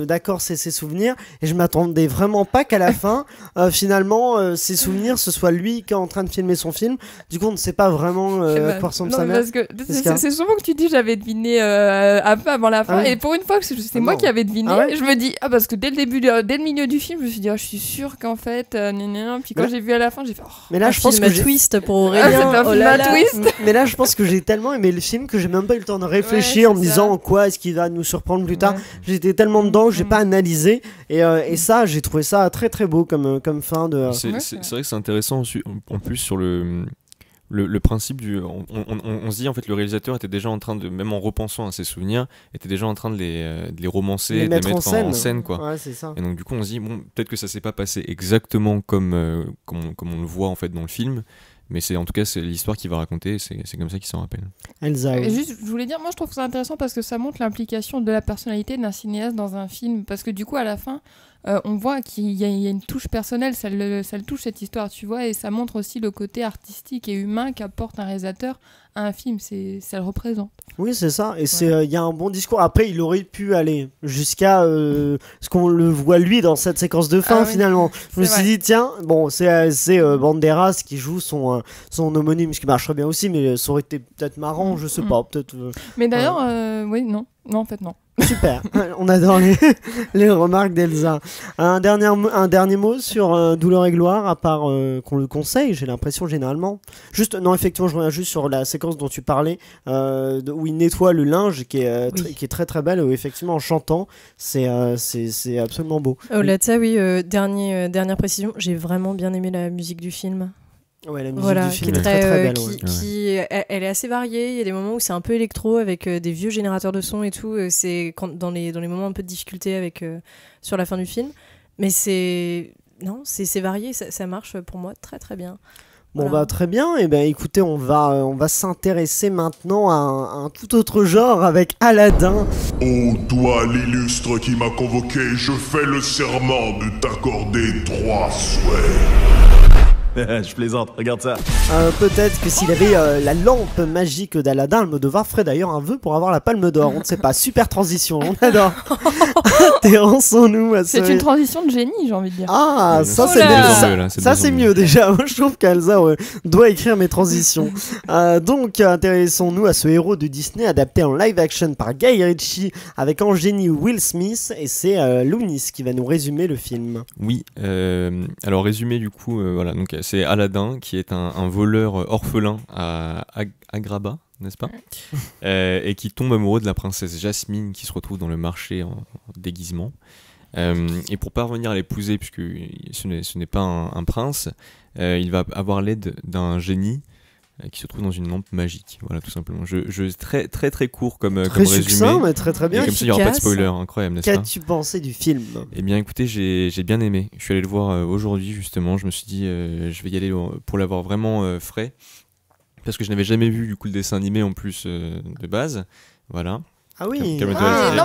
d'accord, c'est ses souvenirs, et je m'attendais vraiment pas qu'à la fin, finalement, ses souvenirs, ce soit lui qui est en train de filmer son film. Du coup, on ne sait pas vraiment à quoi ressemble sa mère. Parce que c'est souvent que tu dis j'avais deviné un peu avant la fin, et pour une fois que c'est moi qui avais deviné, je me dis parce que dès le milieu du film, je me suis dit je suis sûre qu'en fait puis quand j'ai vu à la fin, j'ai fait mais là je pense que twist pour Aurélien. Twist. Mais là je pense que j'ai tellement aimé le film que j'ai même pas eu le temps de réfléchir en me disant en quoi est-ce qu'il va nous surprendre plus tard. J'étais tellement dedans que j'ai pas analysé, et ça, j'ai trouvé ça très très beau comme fin de. C'est vrai que c'est intéressant en plus sur le le principe on se dit en fait le réalisateur était déjà en train de, même en repensant à ses souvenirs, était déjà en train de les romancer, de les mettre en scène quoi. Ouais, c'est ça. Et donc du coup on se dit bon, peut-être que ça s'est pas passé exactement comme on le voit en fait dans le film, mais c'est en tout cas c'est l'histoire qu'il va raconter, c'est comme ça qu'il s'en rappelle. Elsa. Et juste, je voulais dire, moi je trouve ça intéressant parce que ça montre l'implication de la personnalité d'un cinéaste dans un film, parce que du coup à la fin on voit qu'il y a une touche personnelle, ça le touche cette histoire, tu vois, et ça montre aussi le côté artistique et humain qu'apporte un réalisateur à un film, ça le représente. Oui, c'est ça, et il y a un bon discours. Après, il aurait pu aller jusqu'à ce qu'on le voit lui dans cette séquence de fin, finalement. Je me suis dit, tiens, bon, c'est Banderas qui joue son homonyme, ce qui marcherait bien aussi, mais ça aurait été peut-être marrant, je sais pas, peut-être. Mais d'ailleurs, oui, non, en fait, non. Super, on adore les remarques d'Elsa. Un dernier mot sur Douleur et Gloire, à part qu'on le conseille, j'ai l'impression généralement. Non, effectivement, je reviens juste sur la séquence dont tu parlais, où il nettoie le linge, qui est très très belle, où effectivement en chantant, c'est absolument beau. Au-delà de ça, oui, dernière précision, j'ai vraiment bien aimé la musique du film. Ouais, la musique du film qui est très belle. Elle est assez variée. Il y a des moments où c'est un peu électro avec des vieux générateurs de son et tout. C'est dans les moments un peu de difficulté sur la fin du film. Mais c'est varié. Ça marche pour moi très très bien. Bon bah très bien, et ben écoutez, on va s'intéresser maintenant à un tout autre genre avec Aladdin. Ô toi l'illustre qui m'a convoqué, je fais le serment de t'accorder 3 souhaits. Je plaisante, regarde ça. Peut-être que s'il avait la lampe magique d'Aladin, Almodovar ferait d'ailleurs un vœu pour avoir la Palme d'Or. On ne sait pas, super transition, on adore. Intéressons-nous à C'est une transition de génie, j'ai envie de dire. Ah, ça c'est mieux déjà. Moi, je trouve qu'Elsa doit écrire mes transitions. Donc, intéressons-nous à ce héros de Disney adapté en live action par Guy Ritchie avec en génie Will Smith, et c'est Lounis qui va nous résumer le film. Oui, alors résumé du coup, voilà, donc c'est Aladdin qui est un voleur orphelin à Agrabah, n'est-ce pas, et qui tombe amoureux de la princesse Jasmine qui se retrouve dans le marché en déguisement. Et pour parvenir à l'épouser, puisque ce n'est pas un prince, il va avoir l'aide d'un génie qui se trouve dans une lampe magique. Voilà, tout simplement. Très très très court comme résumé. Succinct, mais très très bien. Et comme ça, il n'y aura pas de spoiler, incroyable, n'est-ce pas ? Qu'as-tu pensé du film ? Eh bien, écoutez, j'ai bien aimé. Je suis allé le voir aujourd'hui, justement. Je me suis dit, je vais y aller pour l'avoir vraiment frais. Parce que je n'avais jamais vu du coup le dessin animé en plus de base. Voilà. Ah oui.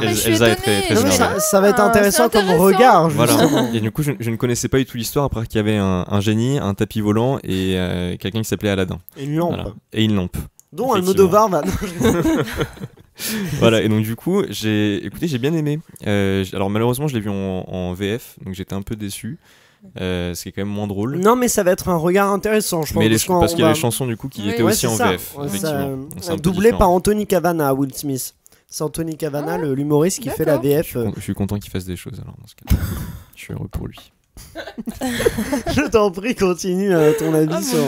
Elsa est très ça va être intéressant comme regard. Voilà. Et du coup, je ne connaissais pas du tout l'histoire. Après qu'il y avait un génie, un tapis volant et quelqu'un qui s'appelait Aladdin. Et une lampe. Voilà. Et une lampe. Dont Almodovar va. Voilà. Et donc du coup, j'ai bien aimé. Alors malheureusement, je l'ai vu en VF, donc j'étais un peu déçu. Ce qui est quand même moins drôle. Non, mais ça va être un regard intéressant, je pense. Mais parce qu'il y a les chansons du coup qui étaient aussi en VF. Doublé par Anthony Cavana, Will Smith. C'est Anthony Cavana, l'humoriste qui fait la VF. Je suis content qu'il fasse des choses alors dans ce cas. Je suis heureux pour lui. Je t'en prie, continue ton avis sur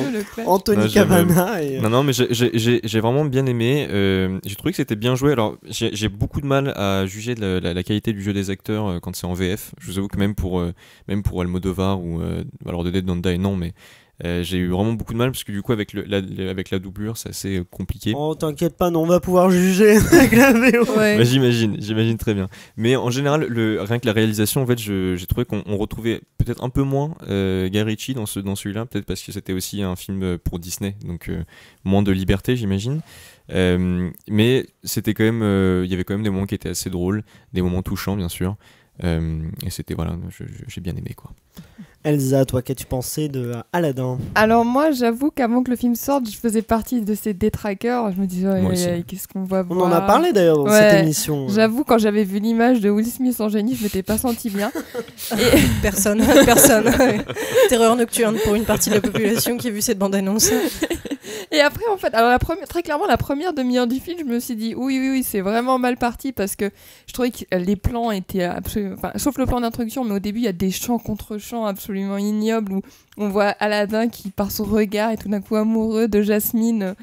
Anthony Cavana. Non, mais j'ai vraiment bien aimé. J'ai trouvé que c'était bien joué. Alors, j'ai beaucoup de mal à juger de la qualité du jeu des acteurs quand c'est en VF. Je vous avoue que même pour Almodovar ou alors de Dead Don't Die, non, mais j'ai eu vraiment beaucoup de mal parce que du coup avec la doublure c'est assez compliqué. Oh t'inquiète pas, non, on va pouvoir juger avec la VO. Ouais. Bah, j'imagine très bien. Mais en général rien que la réalisation en fait j'ai trouvé qu'on retrouvait peut-être un peu moins Guy Ritchie dans celui-là, peut-être parce que c'était aussi un film pour Disney, donc moins de liberté j'imagine. Mais c'était quand même il y avait quand même des moments qui étaient assez drôles, des moments touchants bien sûr. Et c'était voilà, j'ai bien aimé quoi. Elsa, toi, qu'as-tu pensé de Aladdin ? Alors moi, j'avoue qu'avant que le film sorte, je faisais partie de ces détraqueurs. Je me disais, qu'est-ce qu'on va voir ? On en a parlé d'ailleurs dans cette émission. J'avoue, quand j'avais vu l'image de Will Smith en génie, je m'étais pas senti bien. Et... Personne. Terreur nocturne pour une partie de la population qui a vu cette bande-annonce. Et après, en fait, alors très clairement, la première demi-heure du film, je me suis dit, oui, c'est vraiment mal parti parce que je trouvais que les plans étaient absolument... Enfin, sauf le plan d'introduction, mais au début, il y a des chants contre chants absolument ignobles où on voit Aladdin qui, par son regard, est tout d'un coup amoureux de Jasmine.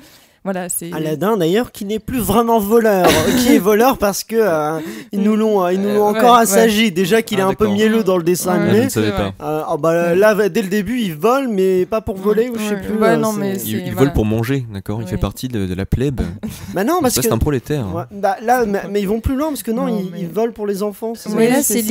Voilà, c'est Aladdin d'ailleurs qui n'est plus vraiment voleur, qui est voleur parce que ils nous l'ont encore assagi. Déjà qu'il est un peu mielleux dans le dessin animé. Je ne savais pas. Là dès le début il vole mais pas pour voler ou je sais plus. Non, mais il vole pour manger, d'accord. Il fait partie de la plèbe. Bah non parce que c'est un prolétaire. Mais ils vont plus loin parce que ils volent pour les enfants. Mais là c'est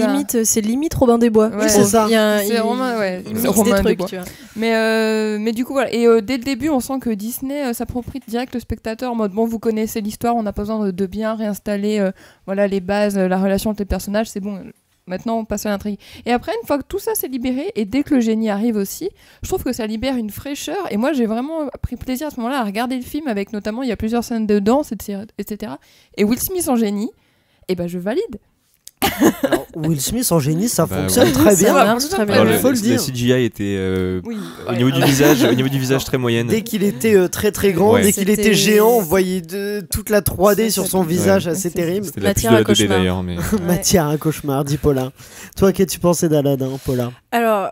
limite Robin des Bois. Oui c'est ça. C'est Romain des Bois. Mais du coup voilà, et dès le début on sent que Disney s'approprie direct le spectateur en mode bon, vous connaissez l'histoire, on n'a pas besoin de bien réinstaller les bases, la relation entre les personnages, c'est bon, maintenant on passe à l'intrigue. Et après, une fois que tout ça s'est libéré, et dès que le génie arrive aussi, je trouve que ça libère une fraîcheur, et moi j'ai vraiment pris plaisir à ce moment-là à regarder le film, avec notamment, il y a plusieurs scènes de danse, etc. Et Will Smith en génie, et ben je valide. Alors, Will Smith en génie, ça fonctionne très bien. Il faut le dire. La CGI était au niveau du visage très moyenne. Dès qu'il était très très grand, dès qu'il était géant, on voyait toute la 3D sur son visage, assez terrible. C'était la plus de la 2D d'ailleurs. Mais... Matière à cauchemar, dit Paula. Toi, qu'as-tu pensé d'Aladdin, Paula? Alors,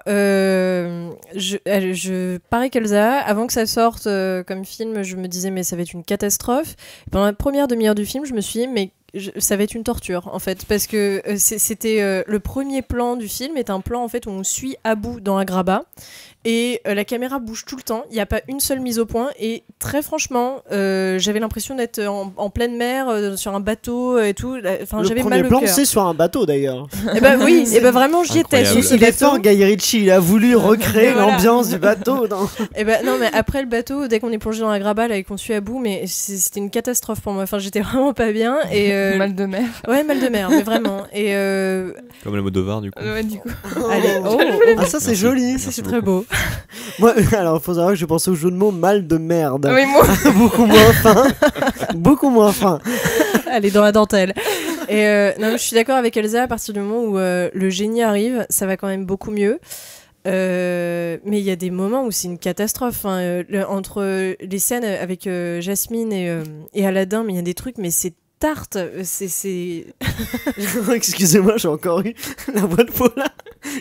pareil qu'Elsa, avant que ça sorte comme film, je me disais mais ça va être une catastrophe. Et pendant la première demi-heure du film, je me suis dit mais ça va être une torture en fait, parce que c'était le premier plan du film est un plan en fait où on suit Abu dans un grabat et la caméra bouge tout le temps, il n'y a pas une seule mise au point et très franchement j'avais l'impression d'être en pleine mer sur un bateau et tout, enfin j'avais mal au cœur. Le premier plan c'est sur un bateau d'ailleurs. Et bah oui, et bah vraiment j'y étais sur ce bateau. Il est fort Guy Ritchie, il a voulu recréer l'ambiance du bateau. Et bah non mais après le bateau, dès qu'on est plongé dans la grabat là et qu'on suit Abu, mais c'était une catastrophe pour moi, enfin j'étais vraiment pas bien et mal de mer. Ouais, mal de mer, mais vraiment. Et comme le Modovar du coup. Ouais, du coup. Allez, ça c'est joli, ça c'est très beau. Moi, alors il faut savoir que je pensais au jeu de mots mal de merde. Oui, moi. Beaucoup moins fin. Allez, dans la dentelle. Et non, je suis d'accord avec Elsa, à partir du moment où le génie arrive, ça va quand même beaucoup mieux. Mais il y a des moments où c'est une catastrophe entre les scènes avec Jasmine et Aladdin, mais il y a des trucs, mais c'est tarte, c'est... Excusez-moi, j'ai encore eu la voix de Paula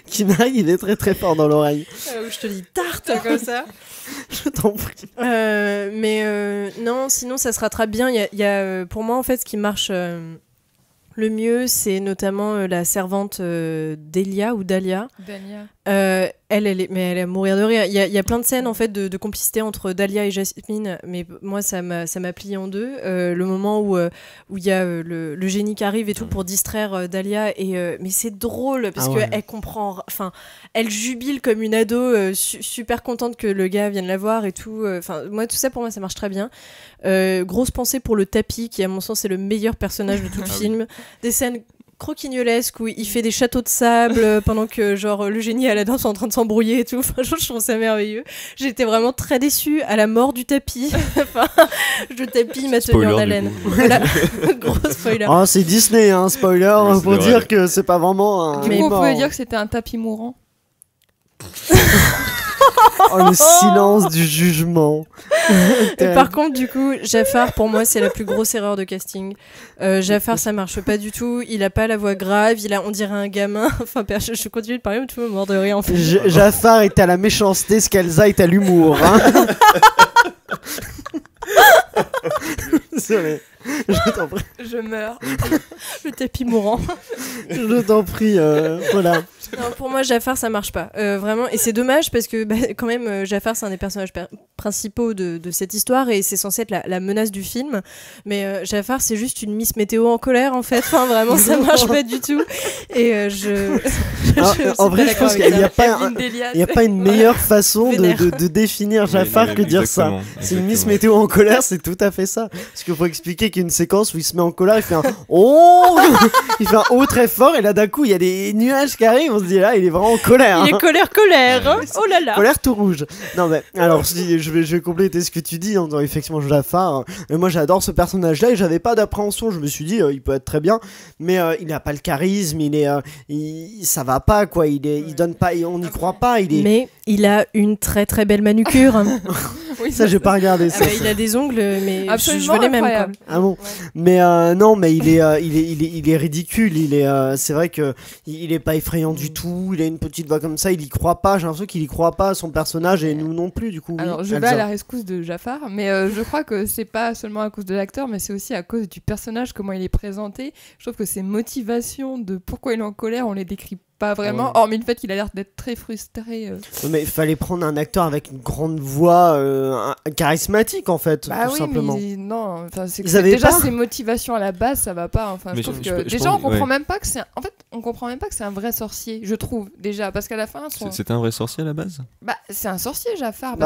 qui m'arrive très très fort dans l'oreille. Où je te dis tarte comme ça. Je t'en prie. Non, sinon ça se rattrape bien. Il y a pour moi en fait ce qui marche le mieux, c'est notamment la servante Delia ou Dahlia. Elle est à mourir de rire. Il y a plein de scènes en fait de complicité entre Dahlia et Jasmine, mais moi ça m'a plié en deux. Le moment où il y a le génie qui arrive et tout pour distraire Dahlia, mais c'est drôle parce qu'elle comprend, enfin elle jubile comme une ado, super contente que le gars vienne la voir et tout. Enfin moi tout ça pour moi ça marche très bien. Grosse pensée pour le tapis qui à mon sens est le meilleur personnage de tout le film. Des scènes croquignolesque où il fait des châteaux de sable pendant que genre le génie et Aladdin sont en train de s'embrouiller et tout. Enfin, je trouve ça merveilleux. J'étais vraiment très déçue à la mort du tapis. Enfin, le tapis m'a tenu en haleine. Voilà. Gros spoiler. Ah, c'est Disney, hein, spoiler, pour dire que c'est pas vraiment un... Du coup, on pouvait dire que c'était un tapis mourant. Oh, le silence du jugement. Et par contre, du coup, Jafar, pour moi, c'est la plus grosse erreur de casting. Jafar, ça marche pas du tout. Il a pas la voix grave. On dirait un gamin. Enfin, je continue de parler, mais tout le monde mord de rire. En fait. Jafar est à la méchanceté, ce qu'Elsa est à l'humour. Hein. Désolé. Je t'en prie. Je meurs. Le tapis mourant. Je t'en prie, voilà. Non, pour moi, Jafar, ça marche pas. Vraiment. Et c'est dommage parce que, quand même, Jafar, c'est un des personnages principaux de cette histoire et c'est censé être la menace du film. Mais Jafar, c'est juste une Miss Météo en colère, en fait. Enfin, vraiment, ça marche pas du tout. Et en vrai, je pense qu'il n'y a pas une meilleure façon de définir Jafar que dire ça. C'est une Miss Météo en colère, c'est tout à fait ça. Parce qu'il faut expliquer qu'il y a une séquence où il se met en colère, il fait un oh, il fait un oh très fort et là d'un coup il y a des nuages qui arrivent, on se dit là il est vraiment en colère. Il est colère, hein. Oh là là. Colère tout rouge. Non mais alors je vais compléter ce que tu dis en disant effectivement Jafar. Moi j'adore ce personnage là et j'avais pas d'appréhension, je me suis dit il peut être très bien, mais il n'a pas le charisme, ça va pas quoi, il donne pas, on n'y croit pas, Mais il a une très très belle manucure. Ça, j'ai pas regardé ça. Il a des ongles, mais Absolument je veux les mêmes. incroyable. Quoi. Ah bon. Mais non, mais il est ridicule. C'est vrai que il est pas effrayant du tout. Il a une petite voix comme ça. Il y croit pas. J'ai l'impression qu'il y croit pas à son personnage et nous non plus. Du coup. Alors, je vais à la rescousse de Jafar, mais je crois que c'est pas seulement à cause de l'acteur, mais c'est aussi à cause du personnage, comment il est présenté. Je trouve que ses motivations de pourquoi il est en colère, on les décrit pas vraiment, hormis le fait qu'il a l'air d'être très frustré. Mais il fallait prendre un acteur avec une grande voix charismatique en fait, bah tout oui, simplement. Mais non, c'est déjà ses motivations à la base, ça va pas. Enfin, je trouve que déjà on comprend même pas que c'est. En fait, on comprend même pas que c'est un vrai sorcier. Je trouve déjà parce qu'à la fin, c'était un vrai sorcier à la base. Bah, c'est un sorcier, Jafar.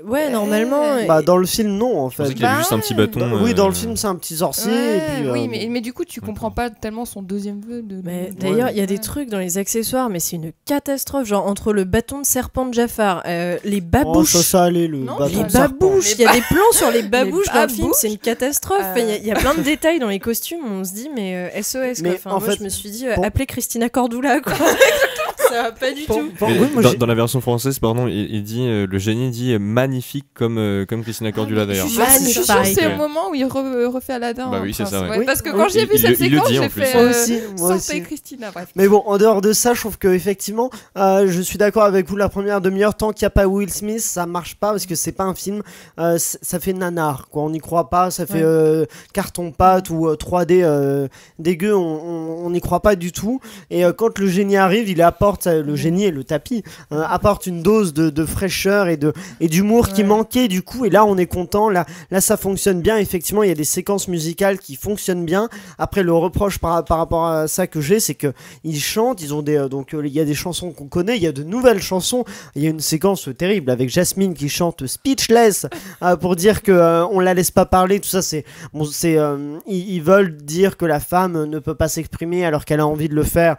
Ouais, normalement. Bah, dans le film, non en fait. Je pensais qu'il avait juste un petit bâton. Oui, dans le film, c'est un petit sorcier. Ouais, et puis, oui, mais du coup, tu comprends pas tellement son deuxième vœu. Mais d'ailleurs, il y a des trucs dans les accessoires, mais c'est une catastrophe. Genre entre le bâton de serpent de Jafar, les babouches. Oh, ça allait, le bâton les de serpent. babouches. Il y a des plans sur les babouches dans le film, babouches c'est une catastrophe. Il y a plein de détails dans les costumes. On se dit, mais SOS. Mais quoi. en moi, fait, je me suis dit, appelez Christina Cordula. Quoi. Ça va pas du tout. Dans la version française, pardon, il dit le génie dit magnifique comme Christina Cordula d'ailleurs. Je suis sûre que c'est au moment où il refait Aladdin. Bah oui, c'est ça. Ouais. Ouais, parce que quand j'ai vu cette séquence, j'ai fait moi aussi. Christina. Bref. Mais bon, en dehors de ça, je trouve que effectivement, je suis d'accord avec vous. La première demi-heure, tant qu'il n'y a pas Will Smith, ça marche pas parce que c'est pas un film. Ça fait nanar, quoi. On n'y croit pas. Ça fait carton-pâte ou 3D dégueu. On n'y croit pas du tout. Et quand le génie arrive, il apporte le génie et le tapis apporte une dose de fraîcheur et d'humour qui manquait du coup. Et là, on est content. Là, ça fonctionne bien. Effectivement, il y a des séquences musicales qui fonctionnent bien. Après, le reproche par rapport à ça que j'ai, c'est que ils chantent. Ils ont donc il y a des chansons qu'on connaît. Il y a de nouvelles chansons. Il y a une séquence terrible avec Jasmine qui chante Speechless pour dire que on la laisse pas parler. Tout ça, ils veulent dire que la femme ne peut pas s'exprimer alors qu'elle a envie de le faire.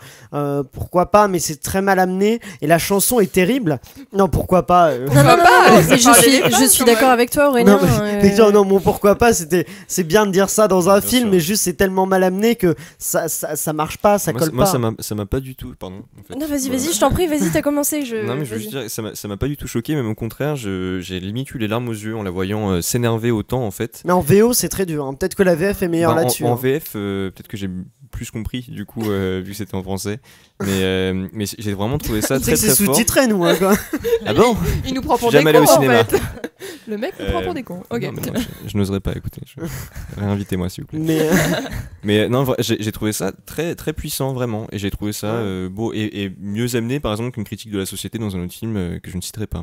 Pourquoi pas? Mais c'est très mal amené et la chanson est terrible. Non, pourquoi pas? Non, je suis d'accord avec toi, Aurélien. Non, mon pourquoi pas, c'est bien de dire ça dans un film, mais juste c'est tellement mal amené que ça marche pas, ça colle pas. Moi, ça m'a pas du tout. Pardon. En fait. Non, vas-y, je t'en prie, vas-y, t'as commencé. Non, mais je veux juste dire, ça m'a pas du tout choqué, même au contraire, j'ai limite eu les larmes aux yeux en la voyant s'énerver autant en fait. Mais en VO, c'est très dur. Hein. Peut-être que la VF est meilleure là-dessus. En VF, peut-être que j'ai plus compris du coup vu que c'était en français, mais j'ai vraiment trouvé ça très très fort. C'est sous-titré nous quoi. Ah bon? Il nous prend pour des cons en fait. Le mec nous prend pour des cons. Ok. Non, je n'oserais pas écouter. Réinvitez-moi s'il vous plaît. Mais non, j'ai trouvé ça très très puissant vraiment, et j'ai trouvé ça beau et mieux amené par exemple qu'une critique de la société dans un autre film que je ne citerai pas.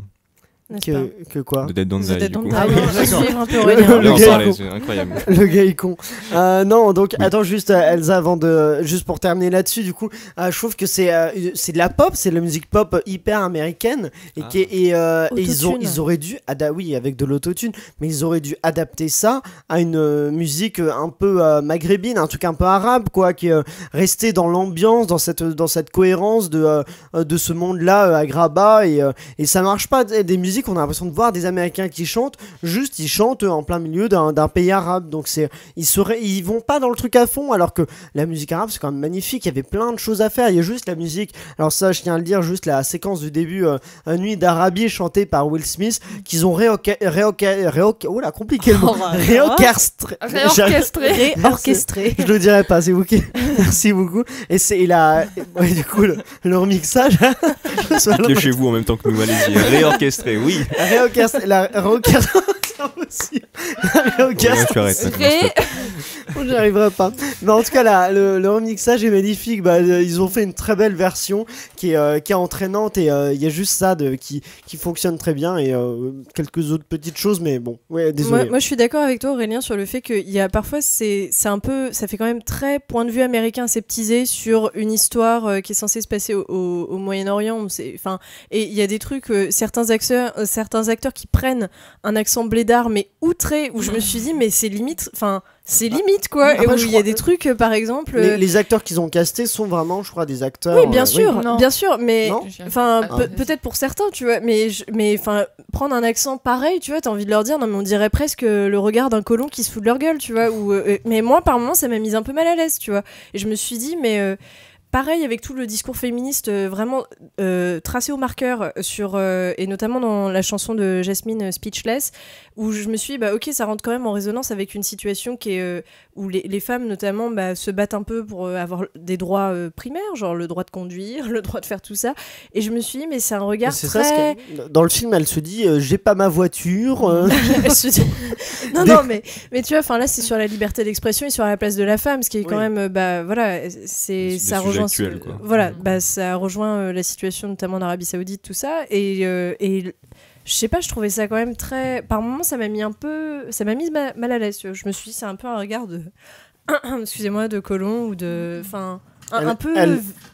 Que quoi? De Dead Don't Die, du coup. Ah oui, je vais suivre un peu c'est incroyable. Le gars est con. Non, donc attends juste Elsa avant juste pour terminer là-dessus du coup, je trouve que c'est de la pop, c'est de la musique pop hyper américaine et ils auraient dû oui, avec de l'autotune, mais ils auraient dû adapter ça à une musique un peu maghrébine, un truc un peu arabe quoi, qui restait dans l'ambiance, dans cette cohérence de ce monde-là à Graba et ça marche pas. Des musiques, on a l'impression de voir des Américains qui chantent, juste ils chantent en plein milieu d'un pays arabe, donc ils vont pas dans le truc à fond, alors que la musique arabe c'est quand même magnifique, il y avait plein de choses à faire, il y a juste la musique, alors ça je tiens à le dire, juste la séquence du début, Nuit d'Arabie chantée par Will Smith, qu'ils ont réorchestré, je le dirais pas, c'est vous qui merci beaucoup, et du coup le remixage de chez vous en même temps que nous, allez-y, réorchestré, oui. La réorchestration aussi. J'y arriverai pas. Mais en tout cas, le remixage est magnifique. Ils ont fait une très belle version qui est entraînante et il y a juste ça qui fonctionne très bien et quelques autres petites choses, mais bon, ouais, désolé. Moi, je suis d'accord avec toi, Aurélien, sur le fait qu'il y a parfois c'est un peu, ça fait quand même très point de vue américain aseptisé sur une histoire qui est censée se passer au Moyen-Orient. Et il y a des trucs, certains acteurs qui prennent un accent blédard mais outré, où je me suis dit mais c'est limite quoi. Après, et où il y a des trucs par exemple les acteurs qu'ils ont castés sont vraiment, je crois, des acteurs. Oui, bien sûr, mais peut-être pour certains, tu vois, mais prendre un accent pareil, tu vois, t'as envie de leur dire non mais on dirait presque le regard d'un colon qui se fout de leur gueule, tu vois, mais moi par moments ça m'a mise un peu mal à l'aise, tu vois, et je me suis dit mais pareil avec tout le discours féministe vraiment tracé au marqueur et notamment dans la chanson de Jasmine Speechless, où je me suis dit, ok, ça rentre quand même en résonance avec une situation qui est, où les femmes notamment se battent un peu pour avoir des droits primaires, genre le droit de conduire, le droit de faire tout ça. Et je me suis dit, mais c'est un regard c'est très... ça, dans le film, elle se dit j'ai pas ma voiture. Elle se dit... Non, mais tu vois, là, c'est sur la liberté d'expression et sur la place de la femme, ce qui est quand même, voilà, ça rejoint... Actuels, quoi. Voilà, ça rejoint la situation notamment en Arabie Saoudite, tout ça. Et je sais pas, je trouvais ça quand même très... Par moments, ça m'a mis mal à l'aise. Je me suis dit, c'est un peu un regard de... excusez-moi, de colon ou de... Enfin... Un peu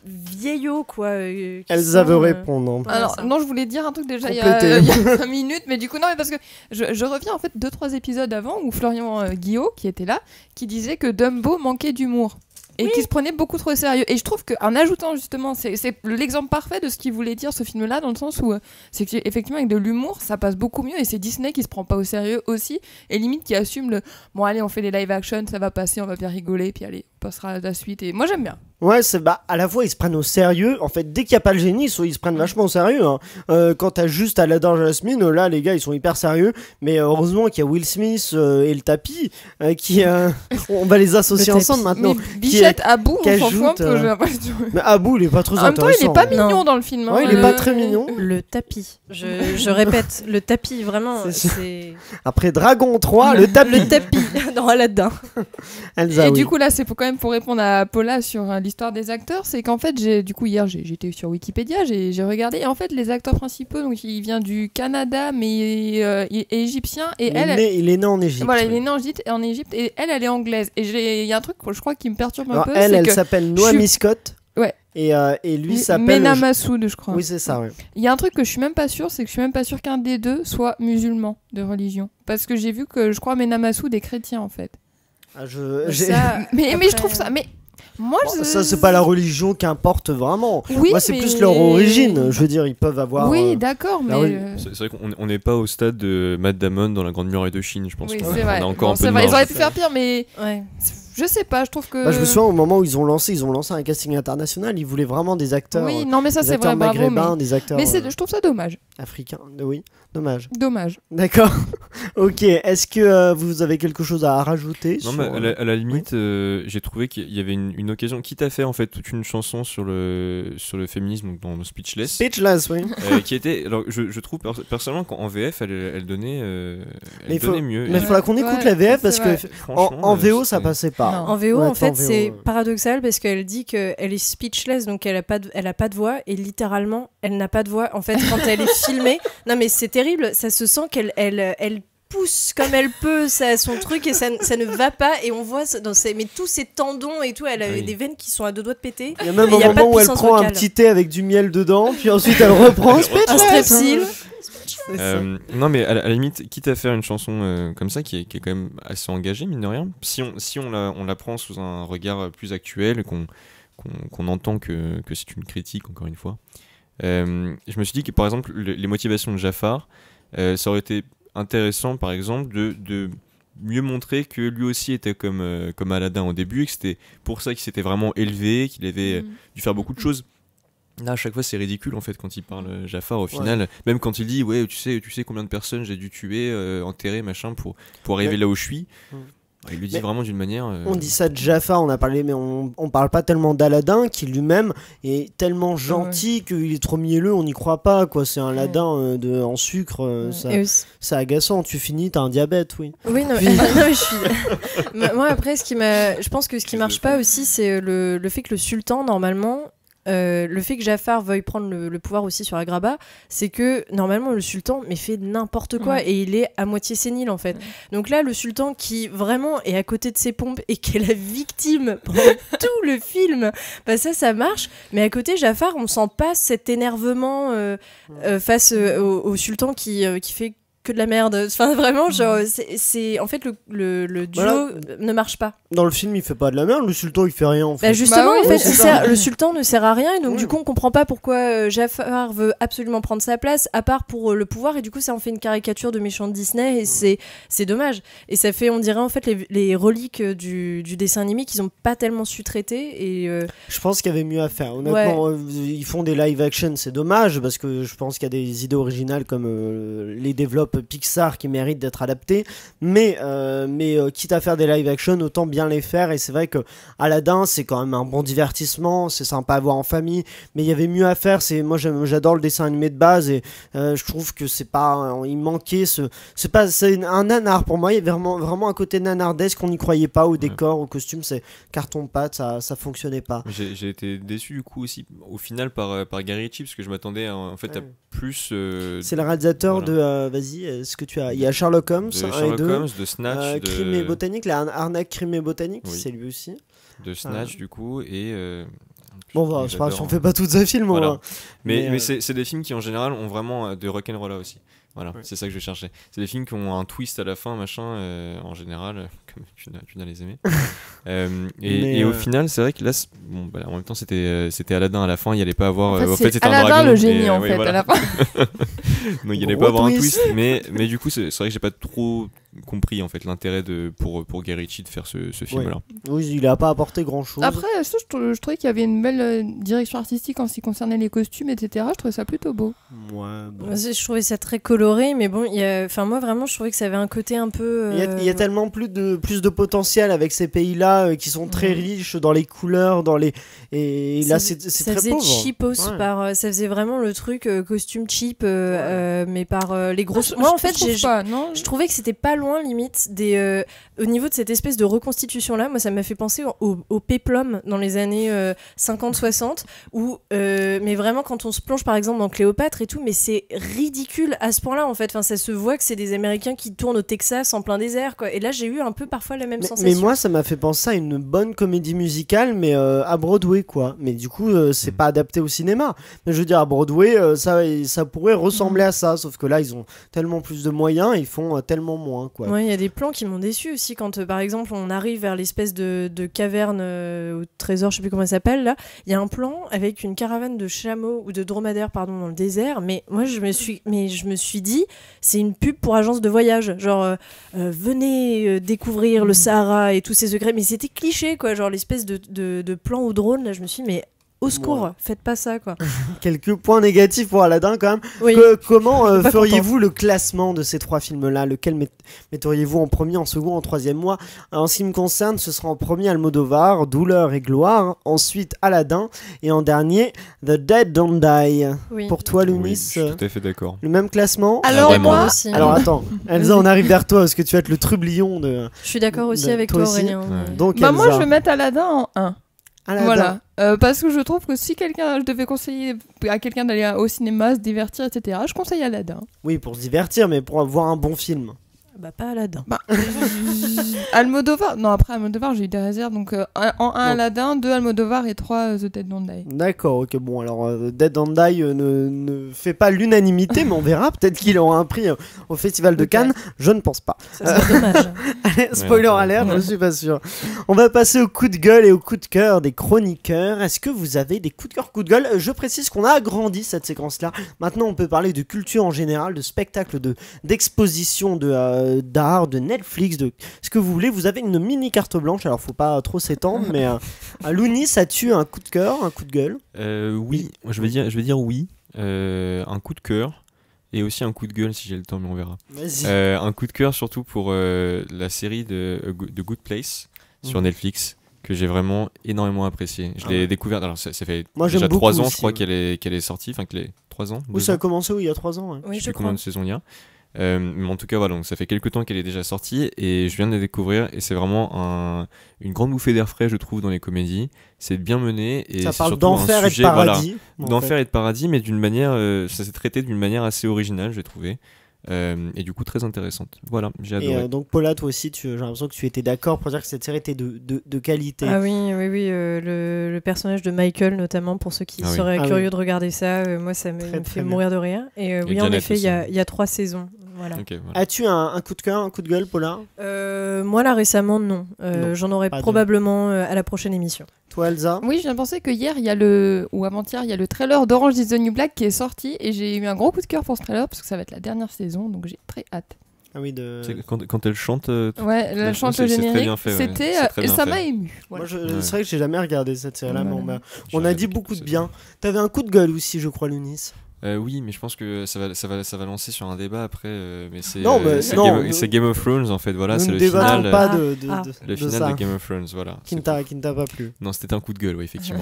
vieillot, quoi. Elsa veut répondre. Alors, non, je voulais dire un truc déjà il y a 5 minutes, mais du coup, non, mais parce que je reviens en fait 2-3 épisodes avant où Florian Guillot, qui était là, qui disait que Dumbo manquait d'humour. Et qui se prenait beaucoup trop au sérieux. Et je trouve qu'en ajoutant justement, c'est l'exemple parfait de ce qu'il voulait dire ce film-là, dans le sens où c'est qu'effectivement avec de l'humour, ça passe beaucoup mieux. Et c'est Disney qui se prend pas au sérieux aussi, et limite qui assume le bon allez, on fait des live action, ça va passer, on va bien rigoler, puis allez, on passera à la suite. Et moi j'aime bien. Ouais, c'est à la fois ils se prennent au sérieux. En fait, dès qu'il n'y a pas le génie, ils se prennent vachement au sérieux. Hein. Quand t'as juste Aladdin, Jasmine, là les gars ils sont hyper sérieux. Mais heureusement qu'il y a Will Smith et le tapis qui on va les associer ensemble maintenant. Mais Bichette, Abou, on s'en fout un peu, j'ai l'impression. Mais Abou il est pas très intéressant. En même temps, il est pas mignon dans le film. Hein. Ouais, il est pas très mignon. Le tapis. Je répète, le tapis, vraiment. C'est... Après Dragon 3, le tapis. Le tapis dans Aladdin. Elsa, et du coup là, c'est pour répondre à Paula sur l'histoire des acteurs, c'est qu'en fait, hier j'étais sur Wikipédia, j'ai regardé, et en fait les acteurs principaux, donc il vient du Canada mais il est égyptien, et il est né en Égypte. Voilà, il est né en Égypte, et elle est anglaise. Et il y a un truc je crois qui me perturbe un peu. Elle s'appelle Noami Scott. Ouais. Et lui s'appelle Mena Massoud, je crois. Oui, c'est ça, ouais. Il y a un truc que je suis même pas sûre, c'est que je suis même pas sûre qu'un des deux soit musulman de religion, parce que j'ai vu que je crois Mena Massoud est chrétien en fait. Mais je trouve ça moi, ça c'est pas la religion qui importe vraiment. Oui, moi c'est plus leur origine. Je veux dire, ils peuvent avoir. Oui, d'accord, mais c'est vrai qu'on n'est pas au stade de Matt Damon dans la Grande Muraille de Chine, je pense. Oui, c'est vrai. On a encore un peu de vrai. marge. Ils auraient pu faire pire, mais je sais pas. Je trouve que. Je me souviens au moment où ils ont lancé un casting international. Ils voulaient vraiment des acteurs. Oui, non, mais ça c'est vrai. Maghrébins, des acteurs. Mais je trouve ça dommage. Africains, oui, dommage. D'accord. Ok. Est-ce que vous avez quelque chose à rajouter? Non, mais à la limite, j'ai trouvé qu'il y avait une occasion, quitte à faire en fait toute une chanson sur le féminisme dans Speechless. Speechless, oui. Qui était, alors je trouve personnellement qu'en VF elle donnait mieux. Mais il faudra qu'on écoute la VF parce que en VO ça passait pas. En VO en fait c'est paradoxal parce qu'elle dit qu'elle est speechless, donc elle a pas de voix, et littéralement elle n'a pas de voix en fait quand elle est filmée. Non mais c'est terrible, ça se sent qu'elle pousse comme elle peut son truc et ça ne va pas, et on voit mais tous ses tendons et tout, elle a des veines qui sont à 2 doigts de péter. Il y a même un moment où elle prend un petit thé avec du miel dedans, puis ensuite elle reprend un strepsil. Non mais à la limite, quitte à faire une chanson comme ça qui est quand même assez engagée mine de rien, si on la prend sous un regard plus actuel, qu'on entend que c'est une critique encore une fois, je me suis dit que par exemple les motivations de Jafar, ça aurait été intéressant par exemple de mieux montrer que lui aussi était comme Aladdin au début, et que c'était pour ça qu'il s'était vraiment élevé, qu'il avait dû faire beaucoup de choses. Là à chaque fois c'est ridicule en fait quand il parle Jafar au final, même quand il dit ouais tu sais combien de personnes j'ai dû tuer, enterrer machin pour arriver là où je suis. Il lui dit vraiment d'une manière. On dit ça de Jafar, on a parlé, mais on parle pas tellement d'Aladin qui lui-même est tellement gentil qu'il est trop mielleux, on n'y croit pas quoi. C'est un Aladdin en sucre, c'est agaçant. Tu finis, t'as un diabète, oui. Oui, non, moi après, je pense que ce qui marche pas aussi, c'est le fait que le sultan normalement. Le fait que Jafar veuille prendre le pouvoir aussi sur Agrabah, c'est que normalement le sultan fait n'importe quoi et il est à moitié sénile en fait. Donc là le sultan qui vraiment est à côté de ses pompes et qui est la victime pendant tout le film, ça marche, mais à côté Jafar on sent pas cet énervement face au sultan qui fait que de la merde. Enfin, vraiment, genre, c'est en fait le duo ne marche pas. Dans le film, il fait pas de la merde, le sultan il fait rien en fait. Bah justement, en fait, le sultan ne sert à rien et donc du coup, on comprend pas pourquoi Jafar veut absolument prendre sa place, à part pour le pouvoir, et du coup, ça en fait une caricature de méchant de Disney et c'est dommage. Et ça fait, on dirait en fait, les reliques du dessin animé qu'ils ont pas tellement su traiter. Et je pense qu'il y avait mieux à faire. Honnêtement, ils font des live action, c'est dommage parce que je pense qu'il y a des idées originales comme les développe Pixar qui méritent d'être adaptées. Mais quitte à faire des live action, autant bien les faire. Et c'est vrai que Aladdin, c'est quand même un bon divertissement, c'est sympa à voir en famille. Mais il y avait mieux à faire. Moi, j'adore le dessin animé de base et je trouve que c'est pas, il manquait c'est un nanar pour moi. Il y avait vraiment un côté nanardesque, on n'y croyait pas au décor, au costume, c'est carton-pâte, ça fonctionnait pas. J'ai été déçu du coup aussi au final par Guy Ritchie parce que je m'attendais à plus. C'est le réalisateur de vas-y, est-ce que tu as, il y a Sherlock Holmes, Sherlock Holmes, de Snatch, Crime et Botanique, la arnaque Crime et Botanique, c'est lui aussi. De Snatch du coup et bon, voilà, je pense qu'on fait pas tous ces films. Voilà. Mais c'est des films qui en général ont vraiment de rock'n'roll aussi. Voilà, c'est ça que je cherchais. C'est des films qui ont un twist à la fin, machin, en général, comme tu n'as les aimés. Et au final, c'est vrai que là, en même temps, c'était Aladdin à la fin, il n'y allait pas avoir. En fait, c'était un dragon. Le génie, en fait, à la fin. Donc, il n'y allait pas avoir un twist. Mais du coup, c'est vrai que j'ai pas trop compris en fait l'intérêt pour Guy Ritchie de faire ce film-là. Oui, il a pas apporté grand-chose. Après, je trouvais qu'il y avait une belle direction artistique en ce qui concernait les costumes, etc. Je trouvais ça plutôt beau. Je trouvais ça très coloré, mais bon, moi vraiment, je trouvais que ça avait un côté un peu. Il y a tellement plus de potentiel avec ces pays-là qui sont très riches dans les couleurs, et là c'est très pauvre. Ça faisait cheapos ça faisait vraiment le truc costume cheap, mais par les grosses. Moi en fait, je trouvais que c'était pas loin limite au niveau de cette espèce de reconstitution là. Moi ça m'a fait penser au péplum dans les années 50-60 où mais vraiment quand on se plonge par exemple dans Cléopâtre et tout, mais c'est ridicule à ce point là en fait. Enfin, ça se voit que c'est des Américains qui tournent au Texas en plein désert quoi. Et là j'ai eu un peu parfois la même sensation. Mais moi ça m'a fait penser à une bonne comédie musicale mais à Broadway quoi. Mais du coup c'est pas adapté au cinéma. Mais je veux dire à Broadway ça pourrait ressembler à ça, sauf que là ils ont tellement plus de moyens, ils font tellement moins quoi. Ouais, il y a des plans qui m'ont déçu aussi quand par exemple on arrive vers l'espèce de caverne au trésor, je sais plus comment ça s'appelle là. Il y a un plan avec une caravane de chameaux ou de dromadaires dans le désert, mais moi je me suis dit c'est une pub pour agence de voyage, genre venez découvrir le Sahara et tous ses secrets, mais c'était cliché quoi, genre l'espèce de plan au drone là, je me suis dit mais au secours, faites pas ça quoi. Quelques points négatifs pour Aladdin quand même. Oui. Comment feriez-vous le classement de ces trois films-là? Lequel metteriez-vous en premier, en second, en troisième? Moi, en ce qui me concerne, ce sera en premier Almodovar, Douleur et Gloire, ensuite Aladdin et en dernier The Dead Don't Die. Oui. Pour toi, Lounis, oui, je suis tout à fait d'accord. Le même classement? Alors moi aussi. Alors attends, Elsa, on arrive vers toi parce que tu vas être le trublion de. Je suis d'accord aussi avec toi, Aurélien. Ouais. Donc moi je vais mettre Aladdin en 1. Aladdin. Voilà, parce que je trouve que si je devais conseiller à quelqu'un d'aller au cinéma, se divertir, etc., je conseille Aladdin. Oui, pour se divertir, mais pour avoir un bon film. Bah pas Aladdin. Almodovar, non après Almodovar j'ai eu des réserves, donc en 1 Aladdin, 2 Almodovar et 3 The Dead Don't Die. D'accord, ok, bon alors Dead Don't Die ne fait pas l'unanimité, mais on verra, peut-être qu'il aura un prix au Festival de Cannes, je ne pense pas. Ça serait dommage. Allez, spoiler alert, je suis pas sûr. On va passer au coup de gueule et au coup de cœur des chroniqueurs. Est-ce que vous avez des coups de cœur, coups de gueule? Je précise qu'on a agrandi cette séquence-là. Maintenant on peut parler de culture en général, de spectacles, d'expositions, d'art, de Netflix, de ce que vous voulez. Vous avez une mini carte blanche, alors faut pas trop s'étendre, mais Lounis, as-tu un coup de cœur, un coup de gueule? Oui, je vais dire oui. Un coup de cœur et aussi un coup de gueule si j'ai le temps, mais on verra. Vas-y. Un coup de cœur surtout pour la série de The Good Place sur Netflix, que j'ai vraiment énormément apprécié. Je l'ai découvert, alors ça fait déjà 3 ans je crois qu'elle est sortie, enfin qu'elle est 3 ans. Oui, ça a commencé il y a 3 ans. Ouais. Oui, je sais plus combien de saisons il y a. Mais en tout cas voilà, donc ça fait quelques temps qu'elle est déjà sortie et je viens de la découvrir et c'est vraiment une grande bouffée d'air frais je trouve dans les comédies. C'est bien mené et ça c'est parle surtout d'enfer et de paradis, d'enfer et de paradis, mais d'une manière ça s'est traité d'une manière assez originale j'ai trouvé. Et du coup très intéressante. Voilà, j'ai adoré. Et donc Paula, toi aussi j'ai l'impression que tu étais d'accord pour dire que cette série était de qualité. Ah oui, le personnage de Michael notamment, pour ceux qui seraient curieux de regarder ça, moi ça me fait mourir de rire. Et oui, en effet, il y a 3 saisons. Voilà. Okay, voilà. As-tu un coup de cœur, un coup de gueule, Paula? Moi là récemment non. Non, j'en aurai probablement à la prochaine émission. Toi Elsa? Oui, je viens de penser que hier, ou avant-hier, il y a le trailer d'Orange is the New Black qui est sorti et j'ai eu un gros coup de cœur pour ce trailer parce que ça va être la dernière saison, donc j'ai très hâte. Ah oui, quand elle chante. Ouais, elle chante le générique. C'était et ça m'a ému. Voilà. Moi, c'est vrai que j'ai jamais regardé cette série-là, mais on a dit beaucoup de bien. T'avais un coup de gueule aussi, je crois, Lunis. Oui, mais je pense que ça va lancer sur un débat après. Mais c'est Game of Thrones en fait. Voilà, c'est le final. Le final de Game of Thrones, voilà. Qui ne t'a pas plu. Non, c'était un coup de gueule, oui, effectivement.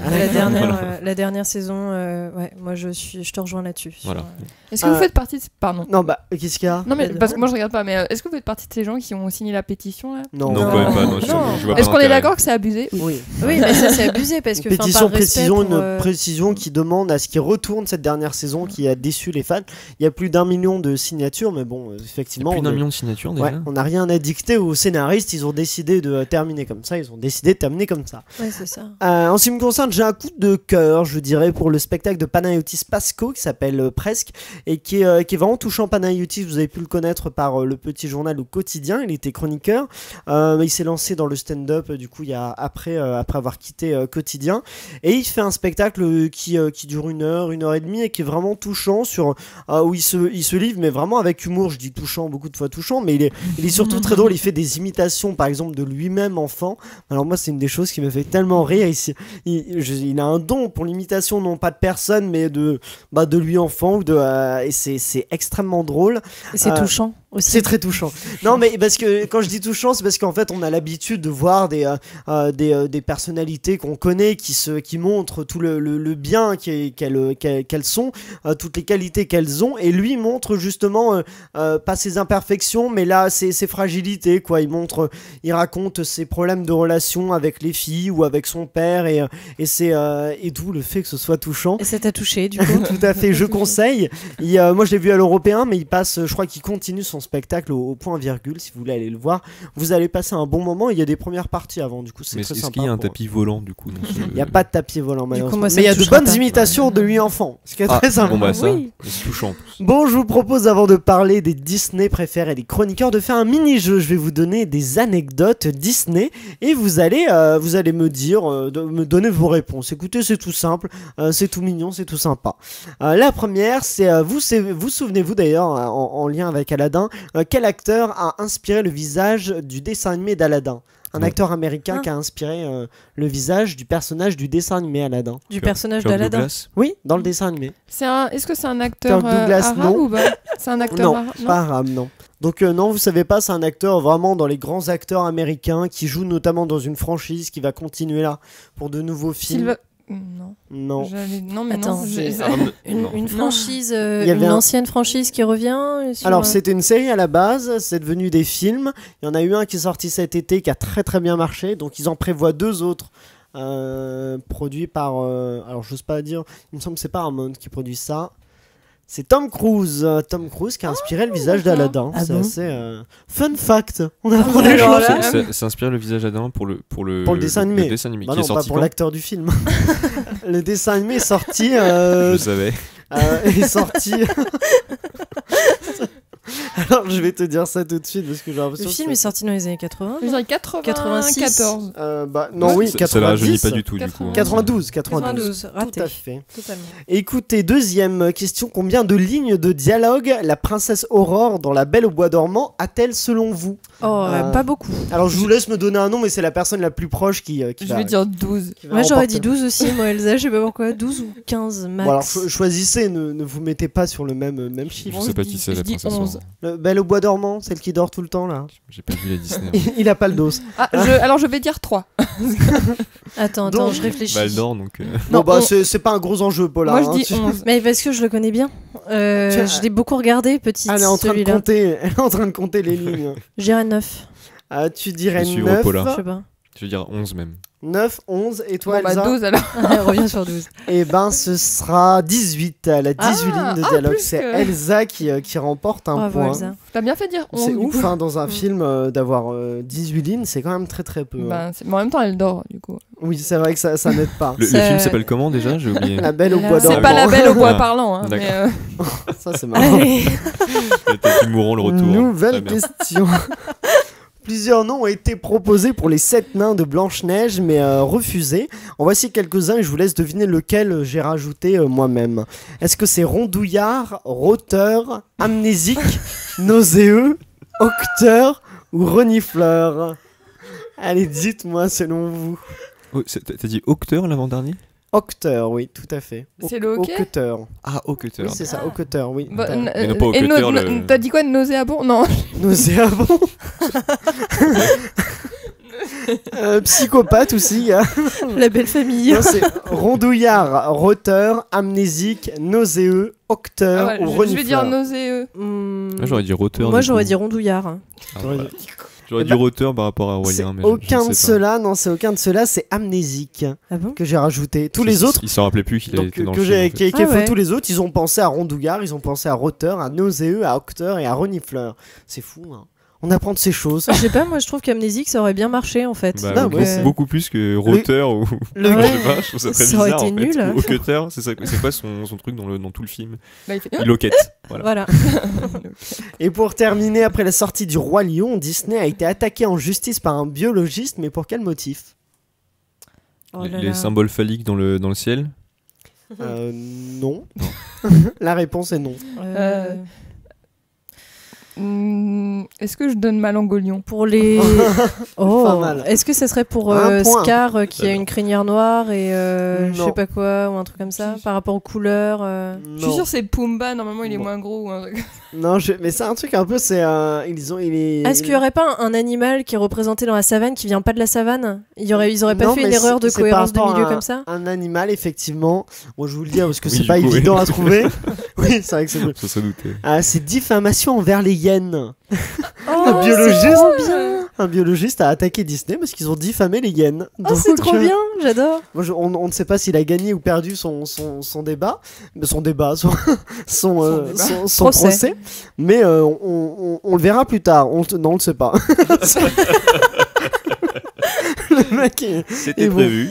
La dernière saison, ouais, moi je te rejoins là-dessus. Voilà. Est-ce que vous faites partie de... Pardon. Non, bah, qu'est-ce qu'il y a? Non, mais parce que moi je regarde pas, mais est-ce que vous faites partie de ces gens qui ont signé la pétition là? Non, quand même pas. Non, je vois pas. Est-ce qu'on est d'accord que c'est abusé? Oui. Oui, mais ça c'est abusé parce que. Pétition, une précision qui demande à ce qu'ils retournent cette dernière saison qui a déçu les fans. Il y a plus d'1 million de signatures, mais bon, effectivement. Plus d'1 million de signatures déjà. Ouais, on n'a rien à dicter aux scénaristes, ils ont décidé de terminer comme ça, Ouais, c'est ça. En ce qui me concerne, j'ai un coup de cœur, je dirais, pour le spectacle de Panayotis Pasco qui s'appelle Presque et qui est vraiment touchant. Panayotis, vous avez pu le connaître par le petit journal au quotidien, il était chroniqueur, il s'est lancé dans le stand-up du coup après avoir quitté quotidien, et il fait un spectacle qui dure 1 heure et demie et qui est vraiment touchant où il se livre, mais vraiment avec humour. Je dis touchant, beaucoup de fois touchant, mais il est surtout très drôle. Il fait des imitations par exemple de lui-même enfant. Alors moi c'est une des choses qui me fait tellement rire. Il a un don pour l'imitation, non pas de personne mais de lui enfant et c'est extrêmement drôle. Et c'est touchant aussi. C'est très touchant. Non mais parce que quand je dis touchant, c'est parce qu'en fait on a l'habitude de voir des personnalités qu'on connaît qui montrent tout le bien qu'elles sont, toutes les qualités qu'elles ont, et lui montre justement pas ses imperfections mais là ses fragilités quoi. Il raconte ses problèmes de relation avec les filles ou avec son père et d'où le fait que ce soit touchant. Et ça t'a touché du coup? Tout à fait, je conseille. Moi je l'ai vu à l'Européen, mais je crois qu'il continue son spectacle au point virgule. Si vous voulez aller le voir, vous allez passer un bon moment. Il y a des premières parties avant, du coup c'est très sympa. Est-ce qu'il y a un tapis volant du coup? Il n'y a pas de tapis volant malheureusement, mais il y a de bonnes imitations de lui enfant, ce qui est très sympa. Bon bah ça, oui. c'est touchant. Bon, je vous propose, avant de parler des Disney préférés des chroniqueurs, de faire un mini-jeu. Je vais vous donner des anecdotes Disney et vous allez me dire, me donner vos réponses. Écoutez, c'est tout simple, c'est tout mignon, c'est tout sympa. La première, c'est vous souvenez-vous d'ailleurs, en lien avec Aladdin, quel acteur a inspiré le visage du dessin animé d'Aladdin? Un acteur américain qui a inspiré le visage du personnage du dessin animé Aladdin. Du personnage d'Aladdin? Oui, dans le dessin animé. Est-ce que c'est un acteur Douglas, arabe ou pas? C'est un acteur arabe? Non, pas arabe, non. Donc non, vous savez pas, c'est un acteur vraiment dans les grands acteurs américains qui joue notamment dans une franchise qui va continuer là pour de nouveaux films. Non. Non. Non, mais attends, non. Une franchise, une ancienne franchise qui revient Alors, c'était une série à la base, c'est devenu des films. Il y en a eu un qui est sorti cet été qui a très très bien marché, donc ils en prévoient 2 autres produits par. Alors, j'ose pas dire, il me semble que c'est Paramount qui produit ça. C'est Tom Cruise qui a inspiré le visage d'Aladin. C'est assez fun fact. On apprend des choses. Ça inspire le visage d'Aladin pour le dessin animé. Le dessin animé bah qui non, est sorti pas pour l'acteur du film. Le dessin animé est sorti. Je savais. Est sorti. Alors je vais te dire ça tout de suite parce que j'ai l'impression. Le film est sorti dans les années 80. Les années 94. Non, oui, 90. Ça la rajeunit pas du tout, du coup. 92. Raté. Tout à fait. Totalement. Écoutez, deuxième question. Combien de lignes de dialogue la princesse Aurore dans La Belle au Bois dormant a-t-elle selon vous? Pas beaucoup. Alors je vous laisse me donner un nom, mais c'est la personne la plus proche qui je vais dire 12. Moi j'aurais dit 12 aussi, moi Elsa, je sais pas pourquoi. 12 ou 15 max. Bon, alors choisissez, ne vous mettez pas sur le même chiffre. Je sais pas qui c'est la princesse Aurore. Le Belle au Bois dormant, celle qui dort tout le temps là. J'ai pas vu la Disney. Il a pas le dos. Alors je vais dire 3. Attends, je réfléchis. Bah elle dort donc. Non, c'est pas un gros enjeu, Paula. Moi je dis 11. Mais parce que je le connais bien. Je l'ai beaucoup regardé, petite. Elle est en train de compter les lignes. J'irais 9. Tu dirais 9. Je sais pas. Je vais dire 11 même. 9, 11, et toi Elsa? 12 alors. Elle revient sur 12. Et ben ce sera 18. Elle a 18 lignes de dialogue. C'est Elsa qui remporte un Bravo, point. Elsa. T'as bien fait dire 11. C'est ouf dans un film d'avoir 18 lignes, c'est quand même très très peu. Mais en même temps elle dort du coup. Oui, c'est vrai que ça n'aide pas. Le film s'appelle comment déjà? J'ai oublié. La Belle au Bois dormant. C'est pas La Belle au Bois parlant. Hein, d'accord. Ça, c'est marrant. Le tapis mourant, le retour. Nouvelle question. Plusieurs noms ont été proposés pour les 7 nains de Blanche-Neige, mais refusés. En voici quelques-uns et je vous laisse deviner lequel j'ai rajouté moi-même. Est-ce que c'est rondouillard, roteur, amnésique, nauséeux, octeur ou renifleur? Allez, dites-moi selon vous. Oh, t'as dit octeur l'avant-dernier? Octeur, oui, tout à fait. C'est le hockey? Octeur. Ah, octeur. Oui, c'est ça, octeur, oui. Bah, Mais non, pas octeur, t'as dit quoi, nauséabond? Non. Nauséabond. Psychopathe aussi. La belle famille. Non, c'est rondouillard, roteur, amnésique, nauséeux, octeur ou renifleur. Je vais dire nauséeux. J'aurais dit roteur. Moi, j'aurais dit rondouillard. J'aurais dit roteur par rapport à Aurélien. C'est aucun de ceux-là, non, c'est aucun de ceux-là, c'est amnésique que j'ai rajouté. Tous les autres. Ils s'en rappelaient plus qu'il a été dans le film. Qui fait tous les autres, ils ont pensé à rondouillard, ils ont pensé à roteur, à nauséeux, à octeur et à renifleur. C'est fou, hein. On apprend de ces choses. Je sais pas, moi je trouve qu'amnésique ça aurait bien marché en fait. Bah, beaucoup plus que roteur ou. Je sais pas, je trouve ça très bizarre. Aurait été nul. Ou octeur, c'est quoi son truc dans tout le film? Il loquette. Voilà. Et pour terminer, après la sortie du Roi Lion, Disney a été attaqué en justice par un biologiste, mais pour quel motif? Les symboles phalliques dans le ciel? Non. La réponse est non. Est-ce que je donne ma langue au lion? Pour les. Pas mal. Est-ce que ça serait pour Scar qui a une crinière noire et je sais pas quoi, ou un truc comme ça, par rapport aux couleurs Je suis sûre que c'est Pumba, normalement il est moins gros ou un truc. Non, mais c'est un truc un peu, c'est. Est-ce qu'il y aurait pas un animal qui est représenté dans la savane qui vient pas de la savane? Ils auraient pas fait une erreur de cohérence de milieu comme ça? Un animal, effectivement. Moi, je vous le dis parce que c'est pas évident à trouver. Oui, c'est vrai que c'est. Ça se doutait. C'est diffamation envers les hyènes. Un biologiste a attaqué Disney parce qu'ils ont diffamé les hyènes. Oh, c'est trop bien, j'adore. On ne sait pas s'il a gagné ou perdu son débat, son procès. Mais on le verra plus tard. Non, on le sait pas. Le mec C'était prévu.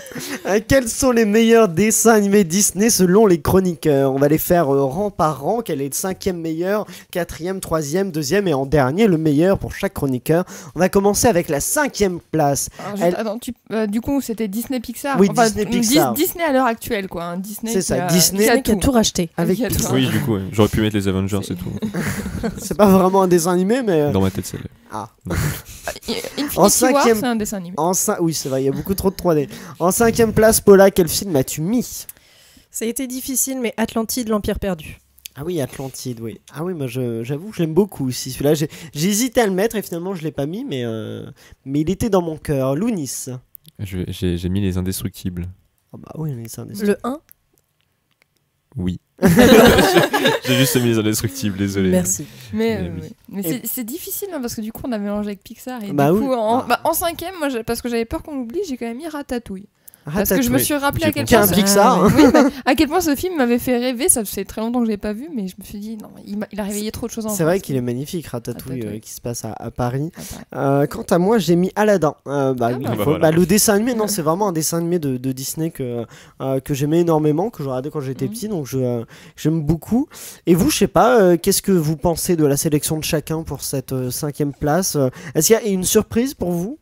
Quels sont les meilleurs dessins animés Disney selon les chroniqueurs? On va les faire rang par rang. Quel est le 5e meilleur, 4e, 3e, 2e et en dernier le meilleur pour chaque chroniqueur? On va commencer avec la 5e place. Attends, du coup c'était Disney Pixar. Oui, Disney Pixar. Disney à l'heure actuelle quoi. Hein. Disney. C'est ça. Disney qui a tout racheté. Avec Pixar. Oui, du coup, j'aurais pu mettre les Avengers et tout. C'est pas vraiment un dessin animé, mais. Dans ma tête, c'est. Ah. Infinity War, c'est un dessin animé. Oui, c'est vrai, il y a beaucoup trop de 3D. En 5e place, Paula, quel film as-tu mis? Ça a été difficile, mais Atlantide, l'Empire perdu. Ah oui, Atlantide, oui. Ah oui, moi j'avoue que je l'aime beaucoup aussi. Celui-là, j'ai hésité à le mettre et finalement je l'ai pas mis, mais il était dans mon cœur. Lounis. J'ai mis Les Indestructibles. Ah bah oui, Les Indestructibles. Le 1? Oui. J'ai juste mis Les Indestructibles, désolé. Merci. Mais c'est difficile hein, parce que du coup on a mélangé avec Pixar et bah du coup oui. en 5e, moi parce que j'avais peur qu'on l'oublie, j'ai quand même mis Ratatouille. Parce que je me suis rappelé à quel point à quel point ce film m'avait fait rêver. Ça fait très longtemps que je l'ai pas vu, mais je me suis dit non, il a réveillé trop de choses en moi. C'est vrai qu'il est magnifique, Ratatouille, qui se passe à Paris. Quant à moi, j'ai mis Aladdin. Le dessin animé, non, c'est vraiment un dessin animé de Disney que j'aimais énormément, que je regardais quand j'étais petit, donc j'aime beaucoup. Et vous, je sais pas, qu'est-ce que vous pensez de la sélection de chacun pour cette 5e place? Est-ce qu'il y a une surprise pour vous?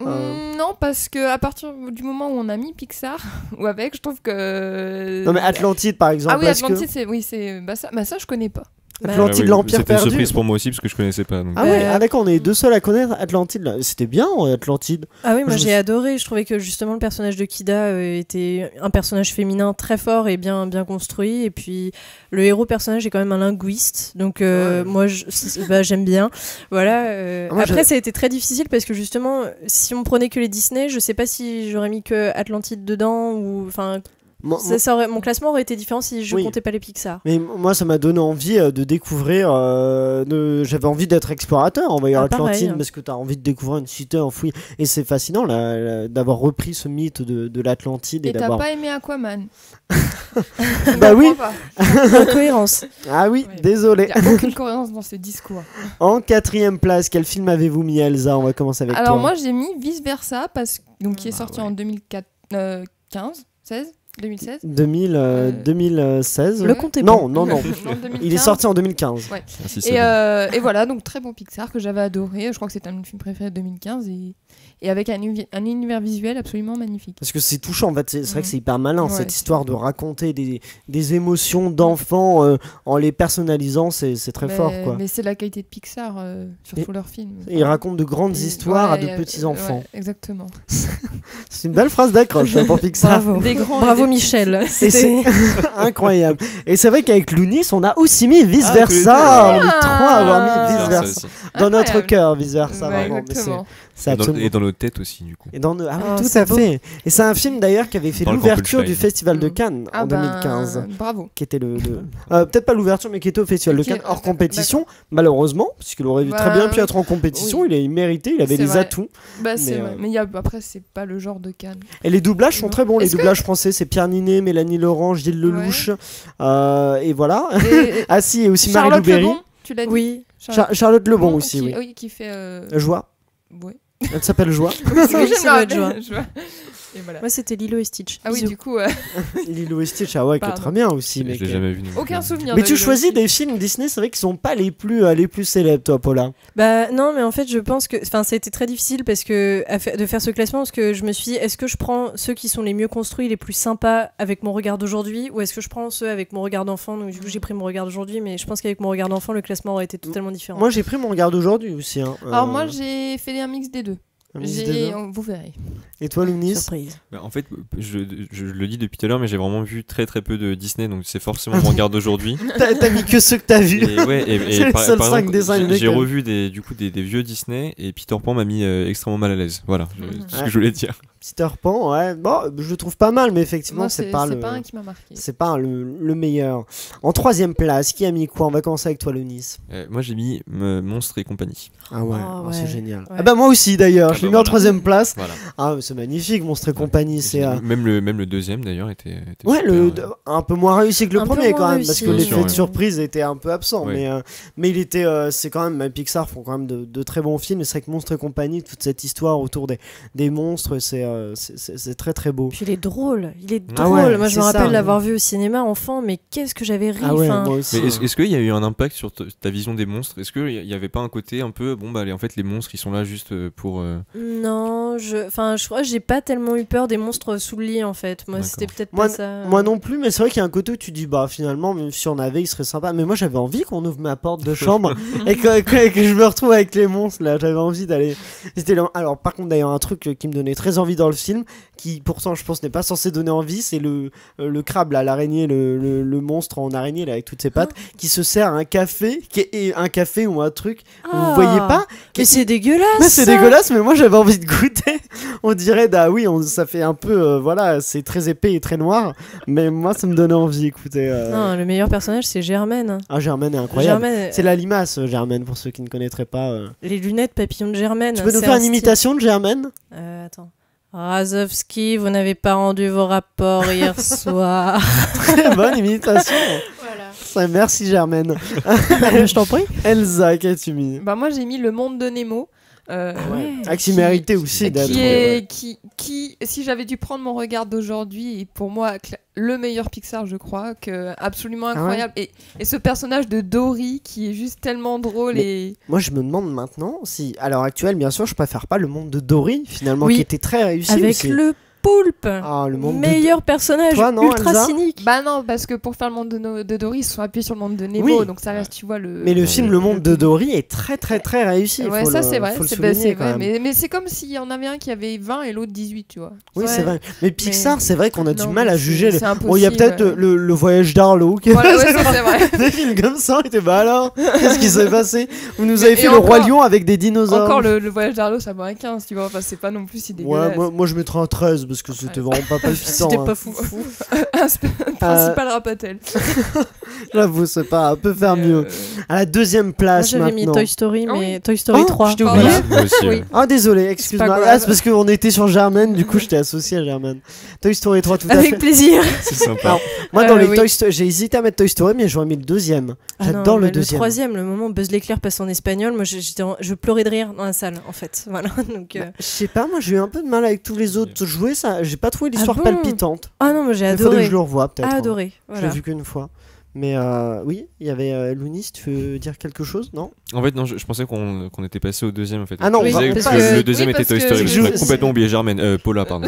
Non, parce que à partir du moment où on a mis Pixar ou avec, je trouve que. Non mais Atlantide par exemple. Ah oui, Atlantide, ça je connais pas. Atlantide, l'Empire perdu. C'était une surprise pour moi aussi parce que je connaissais pas. Donc. Ah ouais, d'accord, on est les deux seuls à connaître Atlantide là. C'était bien Atlantide. Ah oui, moi j'ai adoré. Je trouvais que justement le personnage de Kida était un personnage féminin très fort et bien construit. Et puis le héros personnage est quand même un linguiste, donc moi j'aime bien. Voilà. Après ça a été très difficile parce que justement si on prenait que les Disney, je sais pas si j'aurais mis que Atlantide dedans ou enfin. Mon classement aurait été différent si je comptais pas les Pixar. Mais moi, ça m'a donné envie de découvrir. J'avais envie d'être explorateur en voyant Atlantide parce que t'as envie de découvrir une cité enfouie. Et c'est fascinant d'avoir repris ce mythe de l'Atlantide. Et t'as pas aimé Aquaman? Bah oui. Incohérence. Ah oui, désolé. Il n'y a aucune cohérence dans ce discours. En 4e place, quel film avez-vous mis, Elsa? On va commencer avec toi. Alors moi, j'ai mis Vice Versa qui est sorti en 2015, 16. 2016 2016. Le compte est non, bon. non. Il est sorti en 2015. Ouais. Ah, si, Et voilà, donc très bon Pixar que j'avais adoré. Je crois que c'était un de mes films préférés de 2015 et avec un univers visuel absolument magnifique. Parce que c'est touchant, en fait, c'est vrai que c'est hyper malin, Ouais, cette histoire de raconter des émotions d'enfants en les personnalisant, c'est très fort, quoi. Mais c'est la qualité de Pixar sur tous leurs films. Et ils racontent de grandes histoires à de petits enfants. Ouais, exactement. C'est une belle phrase d'accroche pour Pixar. Bravo Michel. Et c'est incroyable. Et c'est vrai qu'avec Lounis, on a aussi mis Vice Versa. On est trois à avoir mis Vice Versa. Dans notre cœur, Vice Versa, vraiment. Exactement. Et dans nos têtes aussi, du coup. Ah oui, tout à fait. Et c'est un film d'ailleurs qui avait fait l'ouverture du Festival de Cannes en 2015. Bravo. Qui était peut-être pas l'ouverture, mais qui était au Festival de Cannes hors compétition, malheureusement, puisqu'il aurait très bien pu être en compétition. Il méritait, il avait les atouts. Mais après, c'est pas le genre de Cannes. Et les doublages sont très bons. Les doublages français, c'est Pierre Ninet, Mélanie Laurent, Gilles Lelouch. Et voilà. Ah si, et aussi Marie-Lou Berry. Tu l'as dit. Oui. Charlotte Lebon aussi, oui. Oui, qui fait. Joie. Ouais. Elle s'appelle Joie. Joie. Et voilà. Moi, c'était Lilo et Stitch. Ah oui, du coup. Lilo et Stitch, qui est très bien aussi. Je l'ai jamais vu. Aucun souvenir. Mais tu choisis des films Disney, c'est vrai qu'ils sont pas les plus célèbres, toi, Paula. Bah non, mais en fait, je pense que, ça a été très difficile de faire ce classement parce que je me suis dit, est-ce que je prends ceux qui sont les mieux construits, les plus sympas avec mon regard d'aujourd'hui, ou est-ce que je prends ceux avec mon regard d'enfant? Donc du coup, j'ai pris mon regard d'aujourd'hui, mais je pense qu'avec mon regard d'enfant, le classement aurait été totalement différent. Moi, j'ai pris mon regard d'aujourd'hui aussi. Alors moi, j'ai fait un mix des deux. Vous verrez. Et toi, Lounis? Surprise. En fait, je le dis depuis tout à l'heure, mais j'ai vraiment vu très très peu de Disney, donc c'est forcément mon regard d'aujourd'hui. T'as mis que ceux que t'as vus. C'est le seul 5 dessins animés. J'ai revu des vieux Disney et Peter Pan m'a mis extrêmement mal à l'aise. Voilà, c'est ce que je voulais dire. Peter Pan, ouais, bon, je le trouve pas mal, mais effectivement, c'est pas un qui m'a marqué. C'est pas le meilleur. En 3ème place, qui a mis quoi? On va commencer avec toi, Lounis. Moi, j'ai mis Monstres et compagnie. Ah ouais, c'est génial. Ouais. Ah bah moi aussi d'ailleurs, je l'ai mis en 3ème place. Voilà. Ah c'est magnifique, Monstres et compagnie. C'est même le deuxième d'ailleurs était ouais, super, un peu moins réussi que le premier quand même, parce que l'effet de surprise était un peu absent. Ouais. Mais il était, c'est quand même, Pixar font quand même de très bons films. Et c'est vrai que Monstres et compagnie, toute cette histoire autour des monstres, c'est très très beau. Puis il est drôle. Moi je me rappelle l'avoir vu au cinéma enfant, mais qu'est-ce que j'avais ri. Moi aussi. Mais est-ce qu'il y a eu un impact sur ta vision des monstres? Est-ce qu'il n'y avait pas un côté un peu, en fait les monstres ils sont là juste pour... Non, je crois que j'ai pas tellement eu peur des monstres sous le lit en fait. Moi c'était peut-être pas ça. Moi non plus, mais c'est vrai qu'il y a un côté où tu dis finalement même si on avait il serait sympa. Mais moi j'avais envie qu'on ouvre ma porte de chambre et que je me retrouve avec les monstres là. J'avais envie d'aller. Alors par contre d'ailleurs un truc qui me donnait très envie dans le film, qui pourtant je pense n'est pas censé donner envie, c'est le crabe là, l'araignée, le monstre en araignée là avec toutes ses pattes, qui se sert un café, un café ou un truc. Vous voyez pas? Mais c'est dégueulasse. Mais c'est dégueulasse, mais moi j'avais envie de goûter. On dirait ça fait un peu c'est très épais et très noir, mais moi ça me donnait envie. Écoutez. Non, le meilleur personnage c'est Germaine. Ah Germaine est incroyable. C'est la limace Germaine pour ceux qui ne connaîtraient pas. Les lunettes papillons de Germaine. Tu peux nous faire une imitation de Germaine? Attends. Razovski, vous n'avez pas rendu vos rapports hier soir. Très bonne imitation. Voilà. Merci Germaine. Je t'en prie. Elsa, qu'as-tu mis? Moi j'ai mis Le Monde de Nemo. Qui méritait aussi d'être. Qui, si j'avais dû prendre mon regard d'aujourd'hui, est pour moi le meilleur Pixar, je crois, absolument incroyable. Et ce personnage de Dory qui est juste tellement drôle. Moi, je me demande maintenant si, à l'heure actuelle, bien sûr, je préfère pas le monde de Dory, finalement, qui était très réussi. Avec aussi. le poulpe, le meilleur personnage. Toi, non, ultra Elsa cynique. Non, parce que pour faire le monde de Dory, ils se sont appuyés sur le monde de Nemo, donc ça reste, tu vois, Mais le film Le Monde de Dory est très très très réussi. Ouais, ça c'est vrai. C'est vrai. Mais c'est comme s'il y en avait un qui avait 20 et l'autre 18, tu vois. Oui, c'est vrai. Mais Pixar, c'est vrai qu'on a du mal à juger. Bon, il y a peut-être le voyage d'Arlo. Voilà, ça c'est vrai. Des films comme ça, on était alors, qu'est-ce qui s'est passé? Vous nous avez fait le Roi Lion avec des dinosaures. Encore le voyage d'Arlo, ça vaut un 15, tu vois. Enfin, c'est pas non plus si dégueulasse. Ouais, moi je mettrais un 13 parce que c'était vraiment pas palpitant. C'était pas fou. Principal Rapatel. J'avoue, c'est pas, on peut faire mieux. À la 2ème place moi, j'avais maintenant. mis Toy Story, mais Toy Story 3. Je t'ai oublié. Oui. Ah désolé, excuse-moi. C'est parce qu'on était sur Germaine, du coup j'étais associé à Germaine. Toy Story 3, tout à fait. Avec plaisir. C'est sympa. Alors, moi dans les Toy Story, j'ai hésité à mettre Toy Story, mais j'aurais mis le 2ème. J'adore le 2ème. Le 3ème, le moment où Buzz l'éclair passe en espagnol, moi je pleurais de rire dans la salle en fait. Voilà. Donc. Je sais pas, moi j'ai eu un peu de mal avec tous les autres jouets. ça, j'ai pas trouvé l'histoire bon palpitante. Ah non, moi j'ai Il adoré. faudrait que je le revoie peut-être. Adoré. Je l'ai Voilà. vu qu'une fois. Mais oui, il y avait Lounis, tu veux dire quelque chose, non? En fait, non, je pensais qu'on était passé au deuxième. En fait. Ah non, Je disais parce que que- le deuxième oui, était Toy parce que Story. je- Je l'ai complètement oublié, Germaine. Paula, pardon.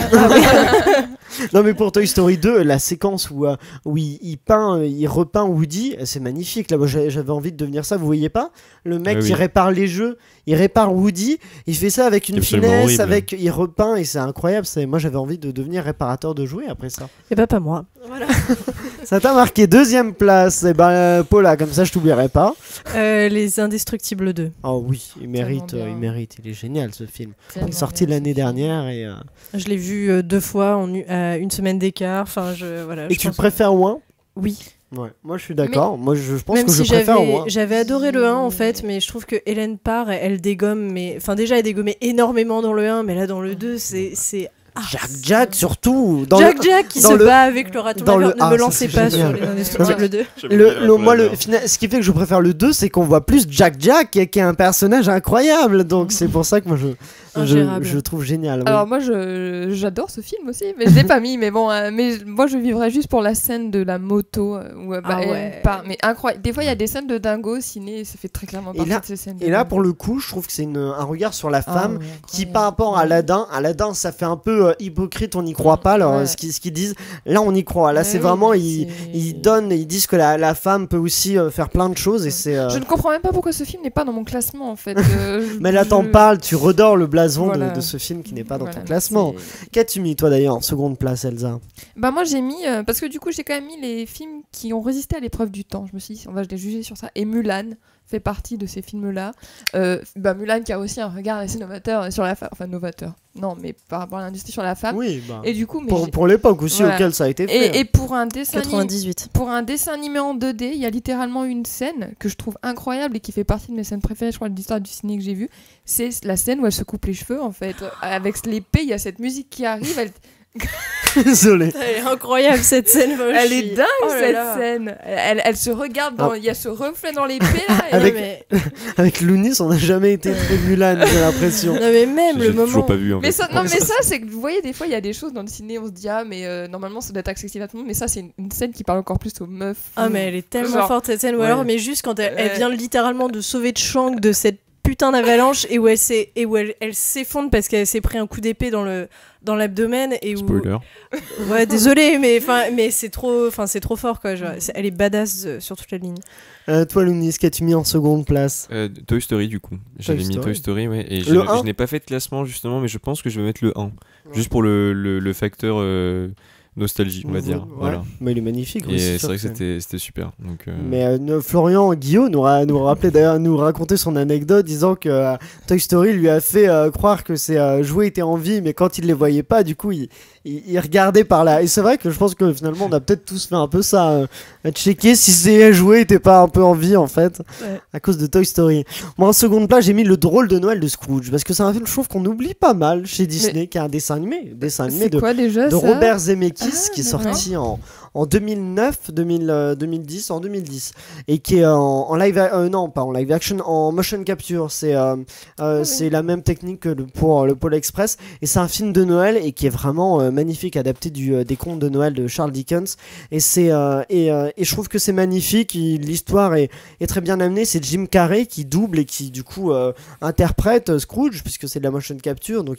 Non, mais pour Toy Story 2, la séquence où il repeint Woody, c'est magnifique. Là, moi, j'avais envie de devenir ça. Vous voyez pas? Le mec Oui. qui répare les jeux, il répare Woody, il fait ça avec une Absolument finesse, horrible. il repeint et c'est incroyable. Moi, j'avais envie de devenir réparateur de jouets après ça. Et bah pas moi. Ça t'a marqué deuxième place. Et ben, Paula, comme ça, je t'oublierai pas. Les Indestructibles 2. Oh oui, il mérite, bien. il est génial ce film. Il Tellement est sorti bien, l'année ce film. dernière et Je l'ai vu 2 fois à une semaine d'écart. Enfin, voilà. et je tu le pense- préfères au 1? Oui. Ouais, moi je suis d'accord. Moi je pense Même que si je préfère au 1. j'avais adoré le 1 en fait, mais je trouve que Hélène Parr, elle dégomme, mais enfin déjà elle dégommait énormément dans le 1, mais là dans le 2 c'est Jack surtout. Jack qui dans se le- bat avec le raton dans laveur. le- Ne me ça, lancez c'est pas génial. sur les Indestructibles 2. Ce qui fait que je préfère le 2, c'est qu'on voit plus Jack qui est un personnage incroyable. Donc c'est pour ça que moi Ingérable. je le trouve génial. oui. Alors moi j'adore ce film aussi, mais je l'ai pas mis. Mais bon, mais moi je vivrais juste pour la scène de la moto où Ah elle ouais. part. Mais incroyable. Des fois il y a des scènes de dingo ciné, et ça fait très clairement partie de ces scènes. Et là, pour le coup, je trouve que c'est un regard sur la femme ouais, qui, par rapport à Aladdin, ça fait un peu hypocrite, on n'y croit pas. Alors, Ouais. ce qu'ils disent, là, on y croit. Là, Ouais, c'est oui, vraiment, mais ils disent que la femme peut aussi faire plein de choses. Et c'est. Je ne comprends même pas pourquoi ce film n'est pas dans mon classement en fait. Mais là, t'en parles, tu redors le blason Voilà. de ce film qui n'est pas dans Voilà, ton classement. Qu'as-tu mis, toi, d'ailleurs, en seconde place, Elsa? Bah moi j'ai mis parce que du coup j'ai quand même mis les films qui ont résisté à l'épreuve du temps. Je me suis dit on va les juger sur ça. Et Mulan fait partie de ces films-là. Mulan qui a aussi un regard assez novateur sur la femme, enfin novateur. Non, mais par rapport à l'industrie sur la femme. Oui, Et du coup, mais pour l'époque aussi Voilà. auquel ça a été fait. Et pour un dessin 98. Pour un dessin animé en 2D, il y a littéralement une scène que je trouve incroyable et qui fait partie de mes scènes préférées, je crois, de l'histoire du ciné que j'ai vu. C'est la scène où elle se coupe les cheveux, en fait. Avec l'épée, il y a cette musique qui arrive. Désolé. Elle est incroyable cette scène. moi, Elle je est suis- dingue, Oh là cette là. scène. Elle se regarde, il y a ce reflet dans l'épée, là. Et Avec- mais... Avec Lounis, on n'a jamais été très Mulan, j'ai l'impression. Non mais même le J'ai moment. toujours pas vu. En Mais fait. ça, non, mais ça, c'est que vous voyez, des fois, il y a des choses dans le ciné, on se dit, ah, mais normalement, ça doit être accessible à tout le monde. Mais ça, c'est une scène qui parle encore plus aux meufs. Ah mais elle est tellement Genre- forte cette scène, ou Ouais. alors mais juste quand elle vient littéralement de sauver Chang de cette putain d'avalanche et où elle s'effondre parce qu'elle s'est pris un coup d'épée dans l'abdomen et où Spoiler. ouais désolé mais c'est trop fort quoi, elle est badass sur toute la ligne. Toi, Lounis, qu'as-tu mis en seconde place? Toy Story du coup. J'avais mis Story. Toy Story, ouais. Et Le 1? je n'ai pas fait de classement justement, mais je pense que je vais mettre le 1. Juste pour le facteur nostalgie, on va dire. Ouais. Voilà. Mais il est magnifique Et aussi. c'est sûr vrai que que- c'était super. Donc, Mais Florian Guillaume nous rappelait d'ailleurs, nous raconter son anecdote disant que Toy Story lui a fait croire que ses jouets étaient en vie, mais quand il les voyait pas, du coup il regardait par là. Et c'est vrai que je pense que finalement on a peut-être tous fait un peu ça, checker si ces jouets étaient pas un peu en vie en fait, Ouais. à cause de Toy Story. Moi en seconde place j'ai mis Le Drôle de Noël de Scrooge, parce que c'est un film je trouve qu'on oublie pas mal chez Disney, qui est un dessin animé C'est de quoi déjà de ça Robert Zemeckis, qui est d'accord. sorti en 2009, 2010, en 2010, et qui est en live, non pas en live action, en motion capture. C'est c'est la même technique que pour le Pôle Express, et c'est un film de Noël et qui est vraiment magnifique, adapté des contes de Noël de Charles Dickens. Et c'est et je trouve que c'est magnifique. L'histoire est très bien amenée. C'est Jim Carrey qui double et qui du coup interprète Scrooge, puisque c'est de la motion capture, donc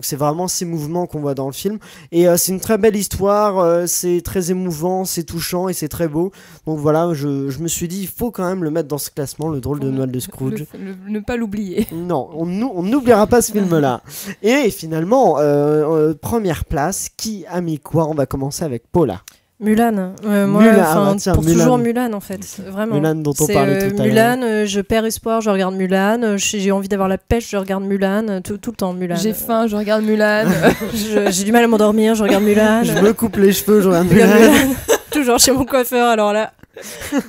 c'est vraiment ces mouvements qu'on voit dans le film. Et c'est une très belle histoire, c'est très émouvant, c'est touchant et c'est très beau. Donc voilà, je me suis dit, il faut quand même le mettre dans ce classement, Le Drôle de Noël de Scrooge. Ne pas l'oublier. Non, on n'oubliera pas ce film-là. Et finalement, première place, qui a mis quoi? On va commencer avec Paula. Mulan, moi, Mulan, ah bah tiens, pour Mulan. toujours Mulan en fait, vraiment. Mulan dont on C'est, parlait tout à l'heure. Mulan, je perds espoir, je regarde Mulan, j'ai envie d'avoir la pêche, je regarde Mulan, tout le temps Mulan. J'ai faim, je regarde Mulan. J'ai du mal à m'endormir, je regarde Mulan. Je me coupe les cheveux, je regarde Je regarde Mulan. Mulan. Toujours chez mon coiffeur, alors là,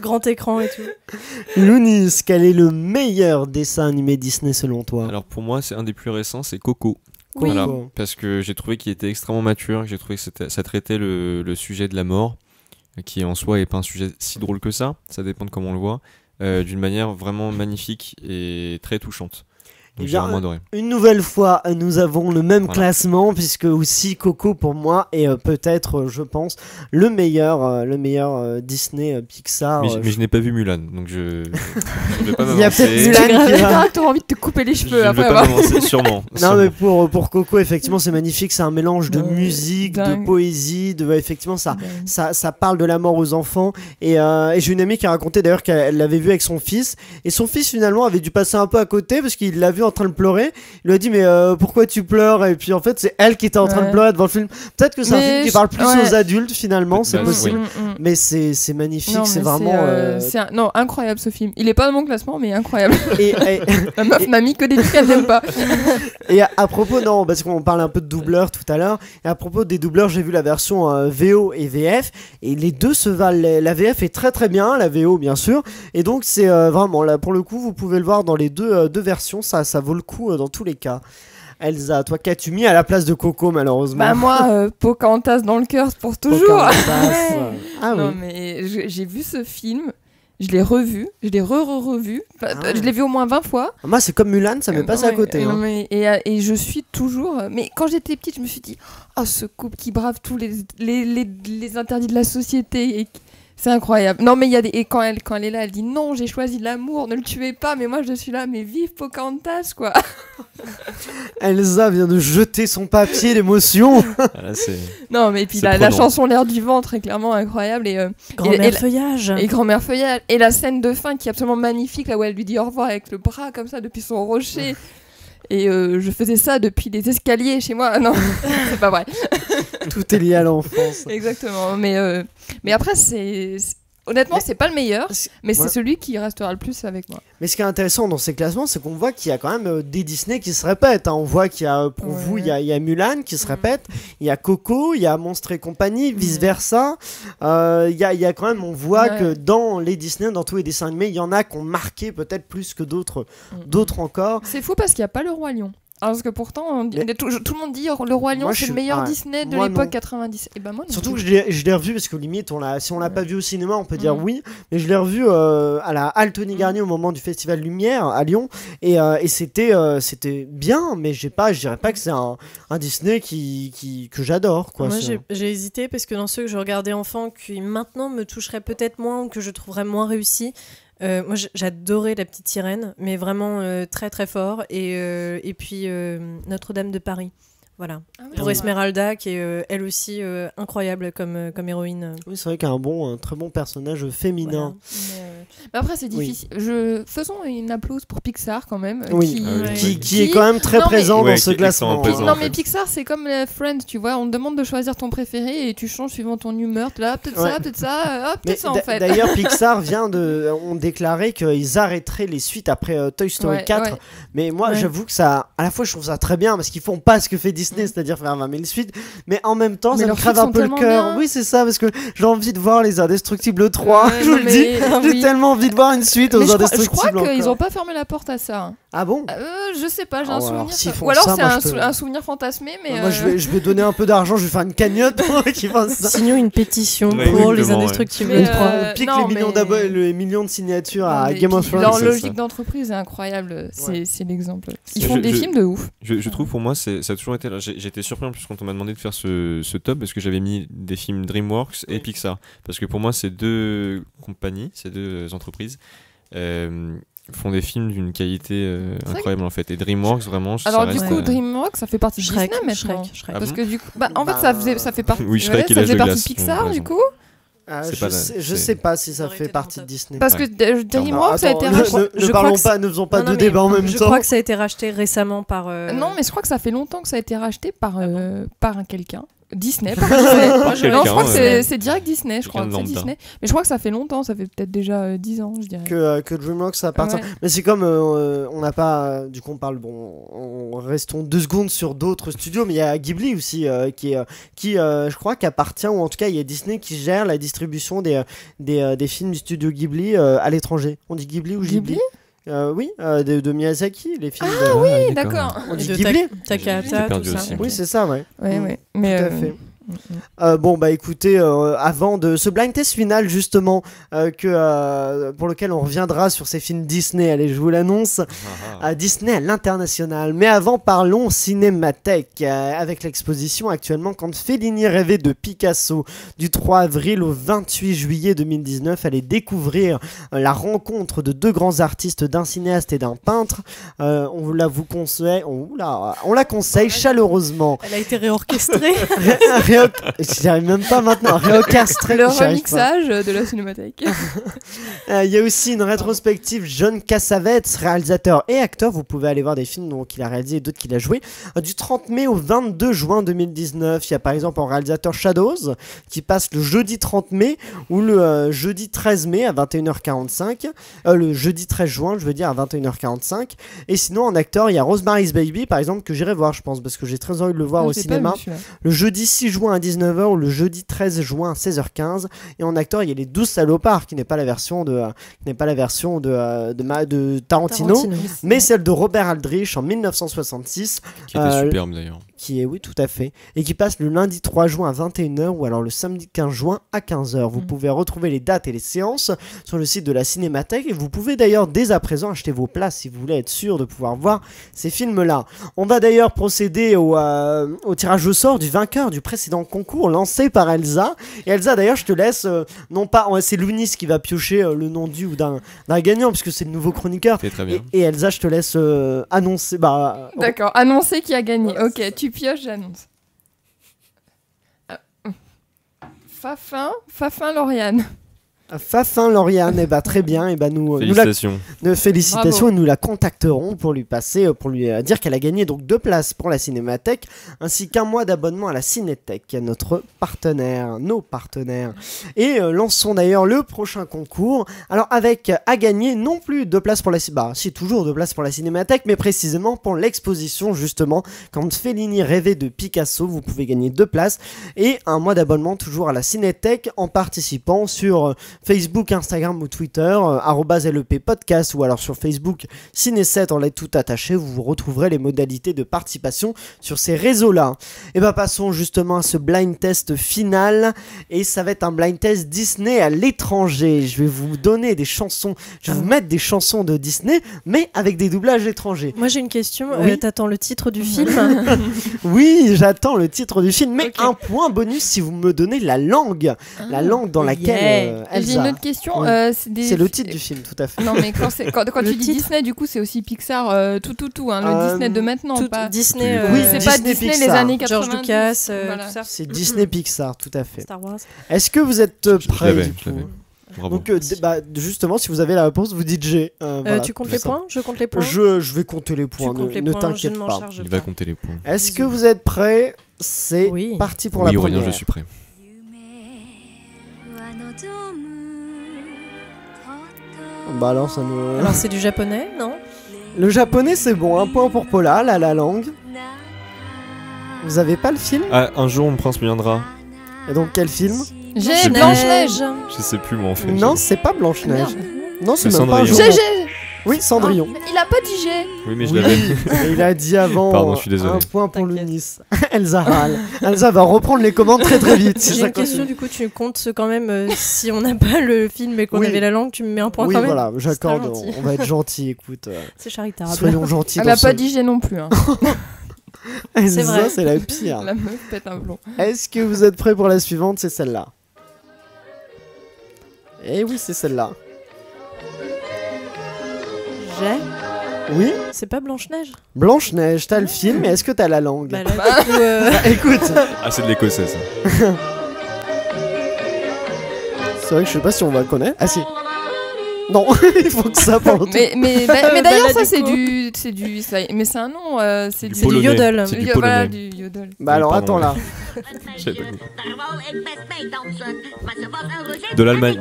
grand écran et tout. Lounis, quel est le meilleur dessin animé Disney selon toi? alors pour moi, c'est un des plus récents, c'est Coco. Oui. Voilà, Coco. parce que j'ai trouvé qu'il était extrêmement mature, j'ai trouvé que ça traitait le sujet de la mort, qui en soi est pas un sujet si drôle que ça dépend de comment on le voit, d'une manière vraiment magnifique et très touchante. Donc j'ai vraiment adoré. Une nouvelle fois, nous avons le même classement, puisque aussi Coco pour moi est peut-être, je pense, le meilleur Disney Pixar. Mais je n'ai pas vu Mulan, donc je ne vais pas m'avancer. Il y a peut-être Mulan qui va... T'as envie de te couper les cheveux je après ne vais pas m'avancer, sûrement. Non, mais pour Coco, effectivement, c'est magnifique. C'est un mélange de musique, de poésie, effectivement, ça parle de la mort aux enfants. Et j'ai une amie qui a raconté d'ailleurs qu'elle l'avait vu avec son fils, et son fils finalement avait dû passer un peu à côté parce qu'il l'a vu en train de pleurer. Il lui a dit mais pourquoi tu pleures? Et puis en fait c'est elle qui était en train de pleurer devant le film. Peut-être que c'est un film qui parle plus aux adultes finalement, c'est possible. Mais c'est magnifique, c'est vraiment non, incroyable ce film. Il est pas dans mon classement mais incroyable. Et ma meuf m'a mis que des trucs qu'elle n'aime pas. Et à propos, non, parce qu'on parlait un peu de doubleurs tout à l'heure, et à propos des doubleurs, j'ai vu la version VO et VF, et les deux se valent. La VF est très très bien, la VO bien sûr, et donc c'est vraiment là pour le coup, vous pouvez le voir dans les deux versions, ça vaut le coup dans tous les cas. Elsa, toi qu'as-tu mis à la place de Coco malheureusement? Bah moi, Pocahontas dans le cœur pour toujours. Pocahontas, ah non oui. mais j'ai vu ce film. Je l'ai revu, je l'ai revu, je l'ai vu au moins 20 fois. Moi c'est comme Mulan, ça m'est passé à côté. Non, mais, et je suis toujours... Mais quand j'étais petite, je me suis dit, oh ce couple qui brave tous les interdits de la société, et c'est incroyable. Non mais il y a et quand elle est là, elle dit non, j'ai choisi l'amour, ne le tuez pas, mais moi je suis là, mais vive Pocahontas quoi. Elsa vient de jeter son papier d'émotion. Non mais puis la chanson L'air du ventre est clairement incroyable et Grand-mère Feuillage et Grand-mère Feuillage et la scène de fin qui est absolument magnifique là où elle lui dit au revoir avec le bras comme ça depuis son rocher. Et je faisais ça depuis les escaliers chez moi. Non, c'est pas vrai. Tout est lié à l'enfance. Exactement. Mais après, honnêtement, c'est pas le meilleur, mais c'est celui qui restera le plus avec moi. Mais ce qui est intéressant dans ces classements, c'est qu'on voit qu'il y a quand même des Disney qui se répètent. On voit qu'il y a, pour vous, il y a Mulan qui se répète, il y a Coco, il y a Monstres et compagnie, vice-versa. Il y a quand même, on voit que dans les Disney, dans tous les dessins animés, il y en a qui ont marqué peut-être plus que d'autres encore. C'est fou parce qu'il n'y a pas le Roi Lion. Alors, parce que pourtant, tout le monde dit le Roi Lion, c'est le meilleur Disney de l'époque 90. Et ben moi, non. Surtout que je l'ai revu parce que limite, si on l'a pas vu au cinéma, on peut dire oui. Mais je l'ai revu à la Halle Tony Garnier au moment du Festival Lumière à Lyon. Et c'était bien, mais je dirais pas que c'est un Disney que j'adore. Quoi. Moi, j'ai hésité parce que dans ceux que je regardais enfant, qui maintenant me toucheraient peut-être moins ou que je trouverais moins réussis. Moi j'adorais La Petite Sirène, mais vraiment très très fort, et puis Notre-Dame de Paris, voilà, pour Esmeralda qui est elle aussi incroyable comme héroïne. Oui, c'est vrai qu'il y a un très bon personnage féminin. Voilà. Mais après c'est difficile. Faisons une applause pour Pixar quand même, qui est quand même très présent dans ce classement. Non mais Pixar c'est comme Friends, tu vois, on te demande de choisir ton préféré et tu changes suivant ton humeur. Là peut-être ça, peut-être ça, peut-être ça en fait. D'ailleurs Pixar ont déclaré qu'ils arrêteraient les suites après Toy Story 4. Mais moi j'avoue que ça, à la fois je trouve ça très bien parce qu'ils font pas ce que fait Disney, c'est-à-dire faire 20 000 suites, mais en même temps ça me crève un peu le cœur. Oui c'est ça, parce que j'ai envie de voir Les Indestructibles 3, je vous le dis, j'ai tellement envie de voir une suite aux Indestructibles. Je crois qu'ils ont pas fermé la porte à ça. Ah bon? Je sais pas, j'ai un souvenir. Ou alors c'est un souvenir fantasmé, mais. Moi je vais donner un peu d'argent, je vais faire une cagnotte pour qu'ils fassent ça. Signons une pétition pour Les Indestructibles 3. On pique les millions de signatures à Game of Thrones. Leur logique d'entreprise est incroyable, c'est l'exemple. Ils font des films de ouf. Je trouve pour moi, ça a toujours été là. J'étais surpris en plus quand on m'a demandé de faire ce top parce que j'avais mis des films DreamWorks et Pixar. Parce que pour moi, ces deux compagnies, ces deux entreprises font des films d'une qualité incroyable en fait. Et DreamWorks vraiment. Alors du coup, DreamWorks ça fait partie de Disney maintenant. Shrek. Parce que du coup, en fait ça fait partie. Oui, Shrek ça faisait partie de Pixar du coup. Je sais pas si ça fait partie de Disney. Parce que DreamWorks a été racheté. Ne faisons pas deux débats en même temps. Je crois que ça a été racheté récemment par. Non, mais je crois que ça fait longtemps que ça a été racheté par quelqu'un. Disney, par Disney. Non, je crois que c'est direct Disney, je crois que c'est Disney. Mais je crois que ça fait longtemps, ça fait peut-être déjà 10 ans, je dirais. Que DreamWorks ça appartient. Mais c'est comme on n'a pas, du coup on parle restons 2 secondes sur d'autres studios, mais il y a Ghibli aussi qui je crois qu'appartient, ou en tout cas il y a Disney qui gère la distribution des films du studio Ghibli à l'étranger. On dit Ghibli ou Ghibli? Oui, de Miyazaki, les films. Ah oui, d'accord. On dit Ghibli. Takahata, tout ça. Oui, c'est ça, ouais. Mais tout à fait. Bon bah écoutez, avant de ce blind test final justement pour lequel on reviendra sur ces films Disney, allez je vous l'annonce, à Disney à l'international. Mais avant parlons cinémathèque avec l'exposition actuellement Quand Fellini rêvait de Picasso du 3 avril au 28 juillet 2019. Allez découvrir la rencontre de deux grands artistes, d'un cinéaste et d'un peintre. On la conseille chaleureusement. Elle a été réorchestrée. J'y arrive même pas maintenant. Réorchestré. Le remixage de la cinémathèque. Il y a aussi une rétrospective John Cassavetes, réalisateur et acteur. Vous pouvez aller voir des films qu'il a réalisé et d'autres qu'il a joué. Du 30 mai au 22 juin 2019. Il y a par exemple un réalisateur Shadows qui passe le jeudi 30 mai ou le jeudi 13 mai à 21h45. Le jeudi 13 juin, je veux dire, à 21h45. Et sinon, en acteur, il y a Rosemary's Baby par exemple que j'irai voir, je pense, parce que j'ai très envie de le voir au cinéma. Le jeudi 6 juin à 19h ou le jeudi 13 juin à 16h15. Et en acteur, il y a Les 12 salopards qui n'est pas la version de Tarantino, mais celle de Robert Aldrich en 1966. Qui était superbe d'ailleurs. Oui, tout à fait. Et qui passe le lundi 3 juin à 21h ou alors le samedi 15 juin à 15h. Vous pouvez retrouver les dates et les séances sur le site de la Cinémathèque. Et vous pouvez d'ailleurs dès à présent acheter vos places si vous voulez être sûr de pouvoir voir ces films-là. On va d'ailleurs procéder au tirage au sort du vainqueur du précédent concours lancé par Elsa. Et Elsa, d'ailleurs, je te laisse, c'est Lounis qui va piocher le nom ou d'un gagnant, puisque c'est le nouveau chroniqueur. C'est très bien. Et Elsa, je te laisse annoncer. D'accord, annoncer qui a gagné. Ok, tu pioches, j'annonce. Fafin Lauriane. Fafin Lauriane, très bien, félicitations. Félicitations, et nous la contacterons pour lui dire qu'elle a gagné donc 2 places pour la Cinémathèque ainsi qu'un mois d'abonnement à la Cinéthèque, nos partenaires. Et lançons d'ailleurs le prochain concours. Alors avec à gagner non plus 2 places pour toujours 2 places pour la Cinémathèque, mais précisément pour l'exposition justement Quand Fellini rêvait de Picasso. Vous pouvez gagner 2 places et un mois d'abonnement toujours à la Cinéthèque en participant sur Facebook, Instagram ou Twitter, @LEP Podcast, ou alors sur Facebook Ciné7 en lettres tout attaché. Vous retrouverez les modalités de participation sur ces réseaux-là. Et passons justement à ce blind test final. Et ça va être un blind test Disney à l'étranger. Je vais vous donner des chansons, je vais vous mettre des chansons de Disney, mais avec des doublages étrangers. Moi j'ai une question, oui. T'attends le titre du film? Oui, j'attends le titre du film, mais un point bonus si vous me donnez la langue dans laquelle J'ai une autre question. Oui. C'est le titre du film, tout à fait. Non, mais quand tu dis Disney, du coup, c'est aussi Pixar, tout, le Disney de maintenant. Pas... Disney, c'est pas Disney Pixar. Les années 80. George Lucas, voilà. tout ça. C'est Disney Pixar, tout à fait. Star Wars. Est-ce que vous êtes prêts? Je l'avais. Bravo. Donc, justement, si vous avez la réponse, vous dites G. Tu comptes les points? Je compte les points. Je vais compter les points, ne t'inquiète pas. Il va compter les points. Est-ce que vous êtes prêts? C'est parti pour la première. Oui, Aurélien, je suis prêt. Alors c'est du japonais, non? Le japonais c'est bon, un point pour Paula, la langue. Vous avez pas le film? Un jour mon prince me viendra. Et donc quel film? J'ai Blanche-Neige. Je sais plus moi en fait. Non, c'est pas Blanche-Neige. Non, c'est même pas un jour. Oui, Cendrillon. Il a pas dit G. Oui, mais je l'avais. Il a dit avant. Pardon, je suis désolé. Un point pour Lounis. Elsa râle. Elsa va reprendre les commandes très vite. J'ai une question, du coup, tu comptes quand même, si on n'a pas le film et qu'on avait la langue, tu me mets un point quand même? Oui, voilà, j'accorde. On va être gentil, écoute. C'est charitable. Soyons gentils. Elle a pas dit G non plus. Hein. C'est vrai. C'est la pire. La meuf pète un plomb. Est-ce que vous êtes prêts pour la suivante? C'est celle-là. Eh oui, c'est celle-là. Oui. C'est pas Blanche-Neige? Blanche-Neige, t'as le film, mais est-ce que t'as la langue? Bah là, écoute. Ah, c'est de l'écossais ça. C'est vrai que je sais pas si on va le connaître. Ah si. Non, il faut que ça parle. Mais d'ailleurs, ça c'est du. Mais c'est un nom. C'est du yodel. C'est du polonais. polonais. Du yodel. Bah alors attends là. De l'allemand.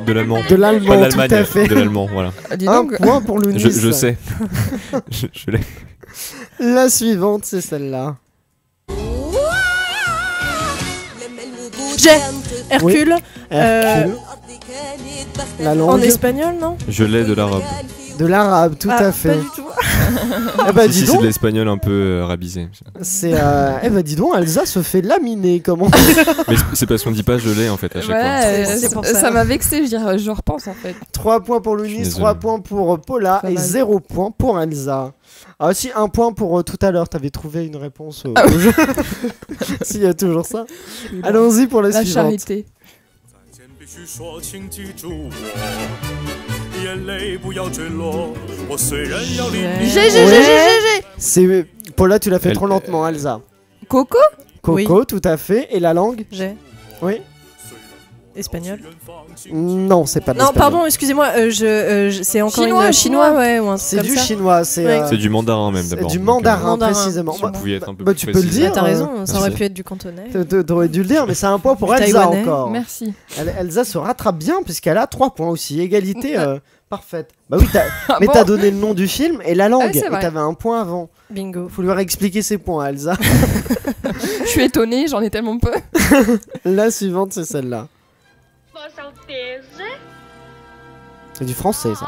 De l'allemand, tout à fait. De l'allemand, voilà. Un point pour Lounis. Je sais. je l'ai. La suivante, c'est celle-là. Hercule. Hercule. La langue. En espagnol, non? Je l'ai de l'arabe. De l'arabe, tout à fait. Pas du tout. Eh bah, dis c'est donc. de l'espagnol un peu rabisé. C'est eh bah dis donc, Elsa se fait laminer, comment? Mais c'est parce qu'on dit pas je l'ai en fait à chaque fois. C'est pour ça. Ça m'a vexé, je repense en fait. 3 points pour Lounis, 3 points pour Paula et 0 points pour Elsa. Ah aussi 1 point pour tout à l'heure, t'avais trouvé une réponse au jeu. S'il y a toujours ça. Allons-y pour la suivante. Charité. J'ai. C'est Paula, tu l'as fait trop lentement, Elsa. Coco. Coco, tout à fait. Et la langue? J'ai. Oui. Espagnol. Non, c'est pas de Non, l'espagnol. pardon, excusez-moi, c'est encore Chinois, ouais, ou un truc C'est comme du ça. chinois, c'est du mandarin même d'abord. du mandarin, précisément. Si vous pouviez être un peu Bah, plus tu peux le précis. dire. T'as raison, ça aurait pu être du cantonais. T'aurais dû le dire, mais c'est un point pour Du Elsa taïwanais. encore. Merci. Elsa se rattrape bien puisqu'elle a 3 points aussi. Égalité parfaite. Bah oui, mais bon t'as donné le nom du film et la langue. Ah, c'est et vrai. t'avais un point avant. Bingo. Faut lui réexpliquer ses points, Elsa. Je suis étonnée, j'en ai tellement peu. La suivante, c'est celle-là. C'est du français, ça.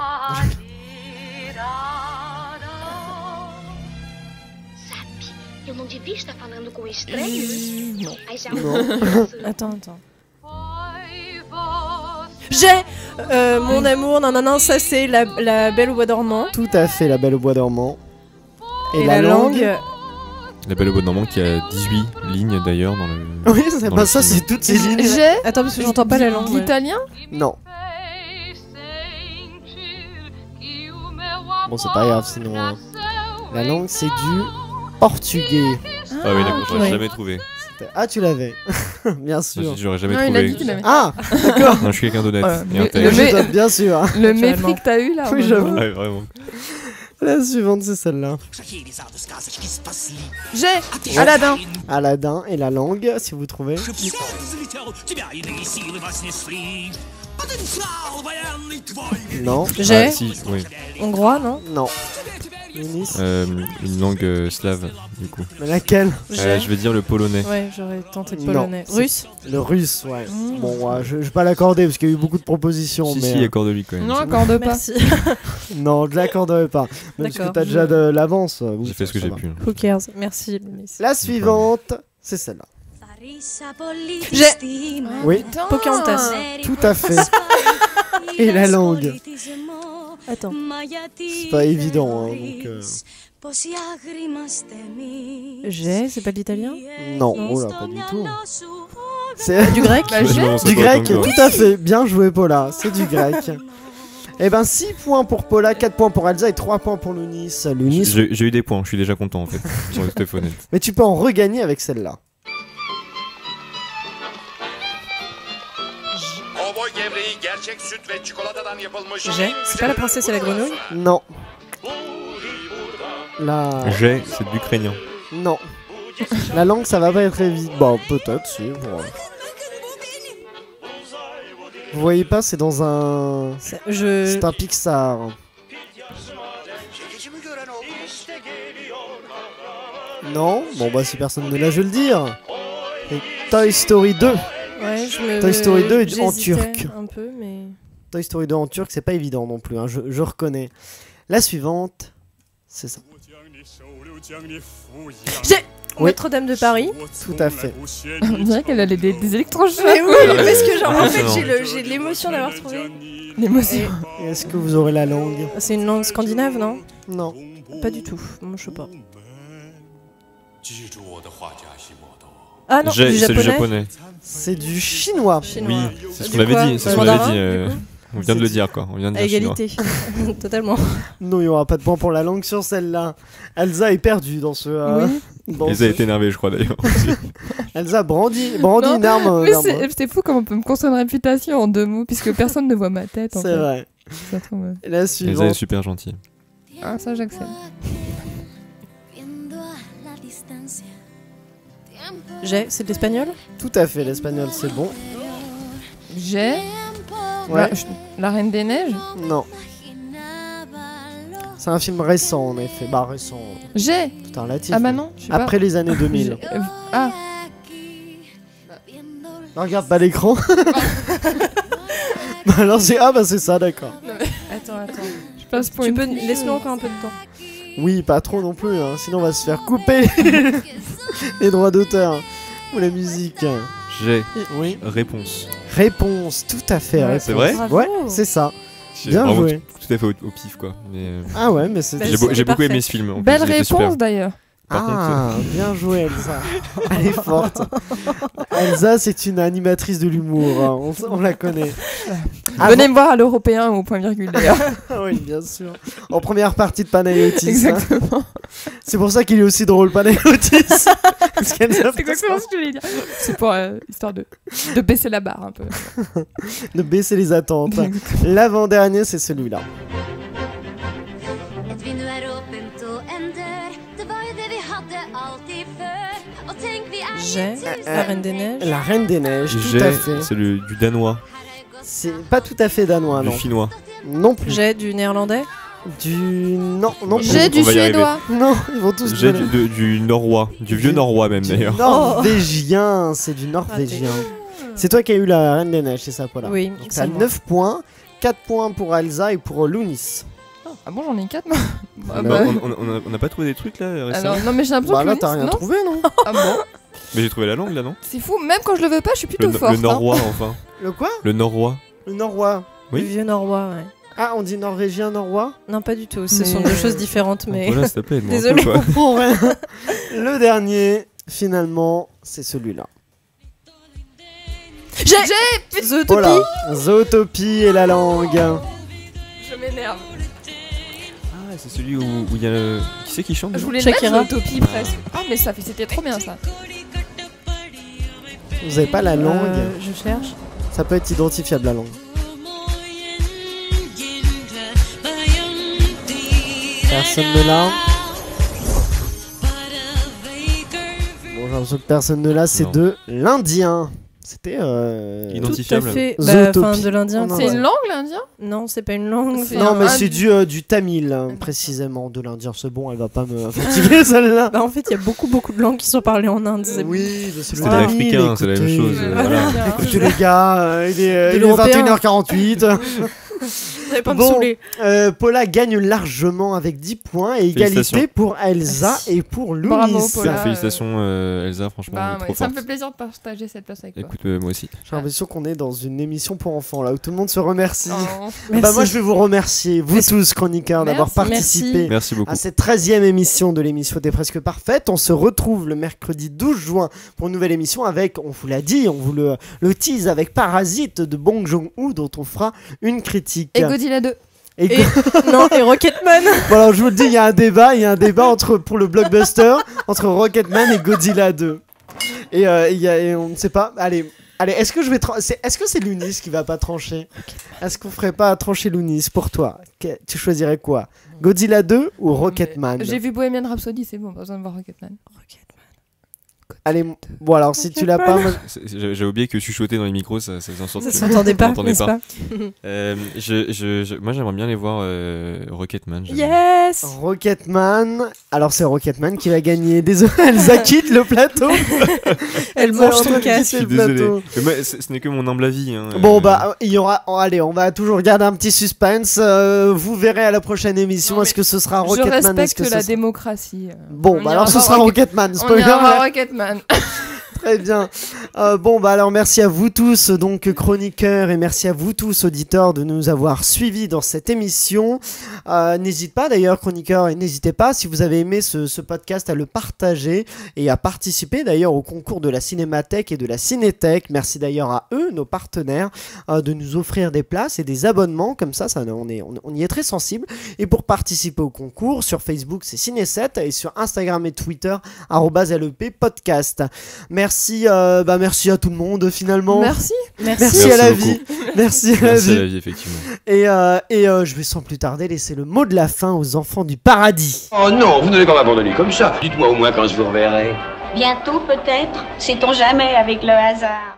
Eu não devia estar falando com estranhos? Non. Aí já Attends. J'ai mon amour, nanana, ça c'est la Belle au bois dormant. Tout à fait, La Belle au bois dormant. Et la langue. La Belle au bois dormant qui a 18 lignes d'ailleurs dans le. Oui, c'est dans pas le ça, film. c'est toutes ces lignes. J'ai. Attends, parce que j'entends pas la langue. ouais. L'italien. Non. Bon, c'est pas grave, sinon. La langue, c'est du portugais. Ah oui, d'accord, j'aurais ouais. jamais trouvé. Ah, tu l'avais. Bien sûr. J'aurais jamais Non, il a trouvé. dit qu'il avait. Ah, d'accord. Non, je suis quelqu'un d'honnête Voilà. et Le intègre. mec- Je doute, bien sûr. hein. Le Naturellement. mépris que t'as eu là. Oui, j'avoue. Ouais, vraiment. La suivante, c'est celle-là. J'ai. Aladdin. Aladdin et la langue, si vous trouvez. Non. J'ai Ah, si, oui. hongrois, non? Non. Younis. Une langue slave, du coup. Mais laquelle? Je vais dire le polonais. Ouais, j'aurais tenté le Non, polonais. c'est- Russe. Le russe, ouais. Bon, ouais, je vais pas l'accorder parce qu'il y a eu beaucoup de propositions. Si, mais si, accorde-lui quand même. Non, accorde pas. Merci. non, je l'accorderai pas. Même parce que D'accord. t'as déjà de l'avance. Oui, J'ai fait ce que ça j'ai va. pu. Who cares? Merci. Lounis. La suivante, c'est celle-là. J'ai Oui, Pocahontas. tout à fait. Et la langue. Attends. C'est pas évident, hein, donc. C'est pas de l'italien? Non, oh là, pas du tout. C'est Du grec? Bah, j'ai. du grec, tout à fait. Bien joué, Paula. C'est du grec. Eh ben 6 points pour Paula, 4 points pour Elsa et 3 points pour Lounis. Lounis, J'ai eu des points, je suis déjà content en fait. Sur le téléphone. mais tu peux en regagner avec celle-là. C'est pas la princesse et la grenouille? Non. La... J'ai, c'est de l'ukrainien. Non. La langue, ça va pas être évident. Bon, peut-être, si. Bon. Vous voyez pas, c'est dans un... C'est un Pixar. Non. Bon, bah, si personne ne l'a, je vais le dire. C'est Toy Story 2. Ouais, Toy Story 2 en j'hésitais turc. un peu, mais... Toy Story 2 en turc, c'est pas évident non plus, hein, je reconnais. La suivante, c'est ça. J'ai Oui. Notre-Dame de Paris. Tout à fait. On dirait qu'elle a des électrochocs. Mais oui, parce que genre en fait Impressionnant. j'ai l'émotion d'avoir trouvé. L'émotion. Et est-ce que vous aurez la langue? C'est une langue scandinave, non? Non. Pas du tout. Moi, je sais pas. Ah non, J'ai, du c'est du japonais. japonais. C'est du chinois. Chinois. Oui, c'est ce Du qu'on avait quoi dit. C'est ce Du qu'on avait mandarin, dit. du coup On vient de le dire quoi. On vient de À dire chinois. égalité. Totalement. Non, il n'y aura pas de point pour la langue sur celle-là. Elsa est perdue dans ce... dans Elsa est énervée, je crois d'ailleurs. Elsa brandit Non, une arme. Mais vers moi. c'est fou comment on peut me construire une réputation en 2 mots, puisque personne ne voit ma tête. En C'est fait. vrai. Ça tombe. La Elsa est suivante. super gentille. Ah, ça, j'accepte. C'est de l'espagnol? Tout à fait, l'espagnol, c'est bon. J'ai. Ouais. La Reine des Neiges. Non. C'est un film récent, en effet. Bah, récent. J'ai. Tout un relatif. Ah bah non, je sais pas. Après les années 2000. Ah. Non, regarde pas l'écran. Bah alors c'est... Ah bah c'est ça, d'accord. Attends. Je passe pour Tu une peux... tricheuse. Laisse-nous encore un peu de temps. Oui, pas trop non plus, hein, sinon on va se faire couper les droits d'auteur ou la musique. J'ai oui. Réponse. Réponse, tout à fait. Ouais, c'est vrai? Ouais, c'est ça. Bien joué. Tout à fait au pif, quoi. Mais, ah ouais, mais c'est. J'ai beaucoup aimé ce film. Belle réponse d'ailleurs. Bien joué Elsa. Elle est forte. Elsa, c'est une animatrice de l'humour. Hein. On la connaît. Venez me voir à l'Européen ou au point virgule d'ailleurs. Oui, bien sûr. En première partie de Panayotis. Exactement. Hein. C'est pour ça qu'il est aussi drôle, Panayotis. C'est exactement ce que je voulais dire. C'est pour histoire de baisser la barre un peu. De baisser les attentes. L'avant-dernier, c'est celui-là. J'ai La Reine des Neiges. La Reine des Neiges, tout à fait. C'est du danois. C'est pas tout à fait danois, non. Du finnois. Non plus. J'ai du néerlandais. Non J'ai du suédois. Non, ils vont tous. J'ai du norrois, du vieux norrois même d'ailleurs. Norvégien, c'est du norvégien. C'est toi qui as eu la Reine des Neiges, c'est ça, Paula? Oui. Donc t'as 9 points, 4 points pour Elsa et pour Lounis. Ah bon, j'en ai 4 on n'a pas trouvé des trucs là récemment? Alors, non, mais j'ai l'impression que là, t'as rien trouvé, non? Ah bon? Mais j'ai trouvé la langue là, non? C'est fou, même quand je le veux pas, je suis plutôt forte. Le norrois, enfin. Le quoi? Le norrois. Le norrois. Oui. Le vieux norrois, ouais. Ah, on dit norvégien, norrois? Non, pas du tout. Ce sont deux choses différentes, mais. Voilà, s'il te plaît, désolé. Je comprends rien. Le dernier, finalement, c'est celui-là. J'ai Zootopie. Voilà. Zootopie et la langue. Je m'énerve. Ah, c'est celui où il y a le... Qui c'est qui chante? Je voulais Shakira. mettre Zootopie presque. Ah, mais c'était trop bien ça. Vous avez pas la langue? Je cherche. Ça peut être identifiable, la langue. Personne ne l'a. Bon, j'ai l'impression que personne ne l'a, c'est de l'Indien. C'était identifiable. Tout à fait. De l'Indien. C'est une langue, l'Indien? Non, c'est pas une langue. Non, mais c'est du tamil, hein, précisément. De l'Indien, c'est bon, elle va pas me fatiguer celle-là. Bah, en fait, il y a beaucoup de langues qui sont parlées en Inde. Oui, c'est le africain, c'est la même chose. Voilà. Écoutez les gars, il est 21h48. Vous n'allez pas me saouler. Paula gagne largement avec 10 points et égalité pour Elsa et pour Lounis. Bravo, Paula. Félicitations Elsa, franchement. Trop ça me forte. fait plaisir de partager cette place avec toi. Écoute, moi aussi. J'ai l'impression qu'on est dans une émission pour enfants là où tout le monde se remercie. Oh. Bah moi je vais vous remercier, vous tous chroniqueurs, d'avoir participé Merci beaucoup. à cette 13e émission de l'émission T'es presque parfaite. On se retrouve le mercredi 12 juin pour une nouvelle émission avec, on vous l'a dit, on vous le tease, avec Parasite de Bong Joon-ho dont on fera une critique. Et Godzilla 2. Et Rocketman. Voilà, je vous le dis, il y a un débat pour le blockbuster entre Rocketman et Godzilla 2. Et on ne sait pas. Allez, est-ce que est-ce que c'est Lounis qui va pas trancher? Est-ce qu'on ferait pas trancher Lounis pour toi? Tu choisirais quoi? Godzilla 2 ou Rocketman? J'ai vu Bohemian Rhapsody, c'est bon, pas besoin de voir Rocketman. Allez, bon alors si tu l'as pas... J'ai oublié que chuchoter dans les micros, ça s'entendait pas, n'est-ce pas? Moi j'aimerais bien aller voir Rocketman. Yes. Rocketman. Alors c'est Rocketman qui va gagner. Désolé, Elsa quitte le plateau. Elle mange son casque. Je suis désolé. Mais moi, ce n'est que mon humble avis. Hein, bon bah il y aura... allez, on va toujours garder un petit suspense. Vous verrez à la prochaine émission. Est-ce que ce sera Rocketman? Je respecte la démocratie. Bon bah alors ce sera Rocketman. On ira Rocketman. Très bien. Bon bah alors merci à vous tous donc chroniqueurs et merci à vous tous auditeurs de nous avoir suivis dans cette émission. N'hésite pas d'ailleurs chroniqueurs et n'hésitez pas si vous avez aimé ce podcast à le partager et à participer d'ailleurs au concours de la Cinémathèque et de la Cinétech. Merci d'ailleurs à eux, nos partenaires, de nous offrir des places et des abonnements comme ça on y est très sensible. Et pour participer au concours sur Facebook c'est Ciné7 et sur Instagram et Twitter @LEP-podcast. Merci à tout le monde finalement. Merci à la vie. Merci à la vie effectivement. Et je vais sans plus tarder laisser le mot de la fin aux enfants du paradis. Oh non, vous n'allez pas m'abandonner comme ça. Dites-moi au moins quand je vous reverrai. Bientôt peut-être, sait-on jamais avec le hasard.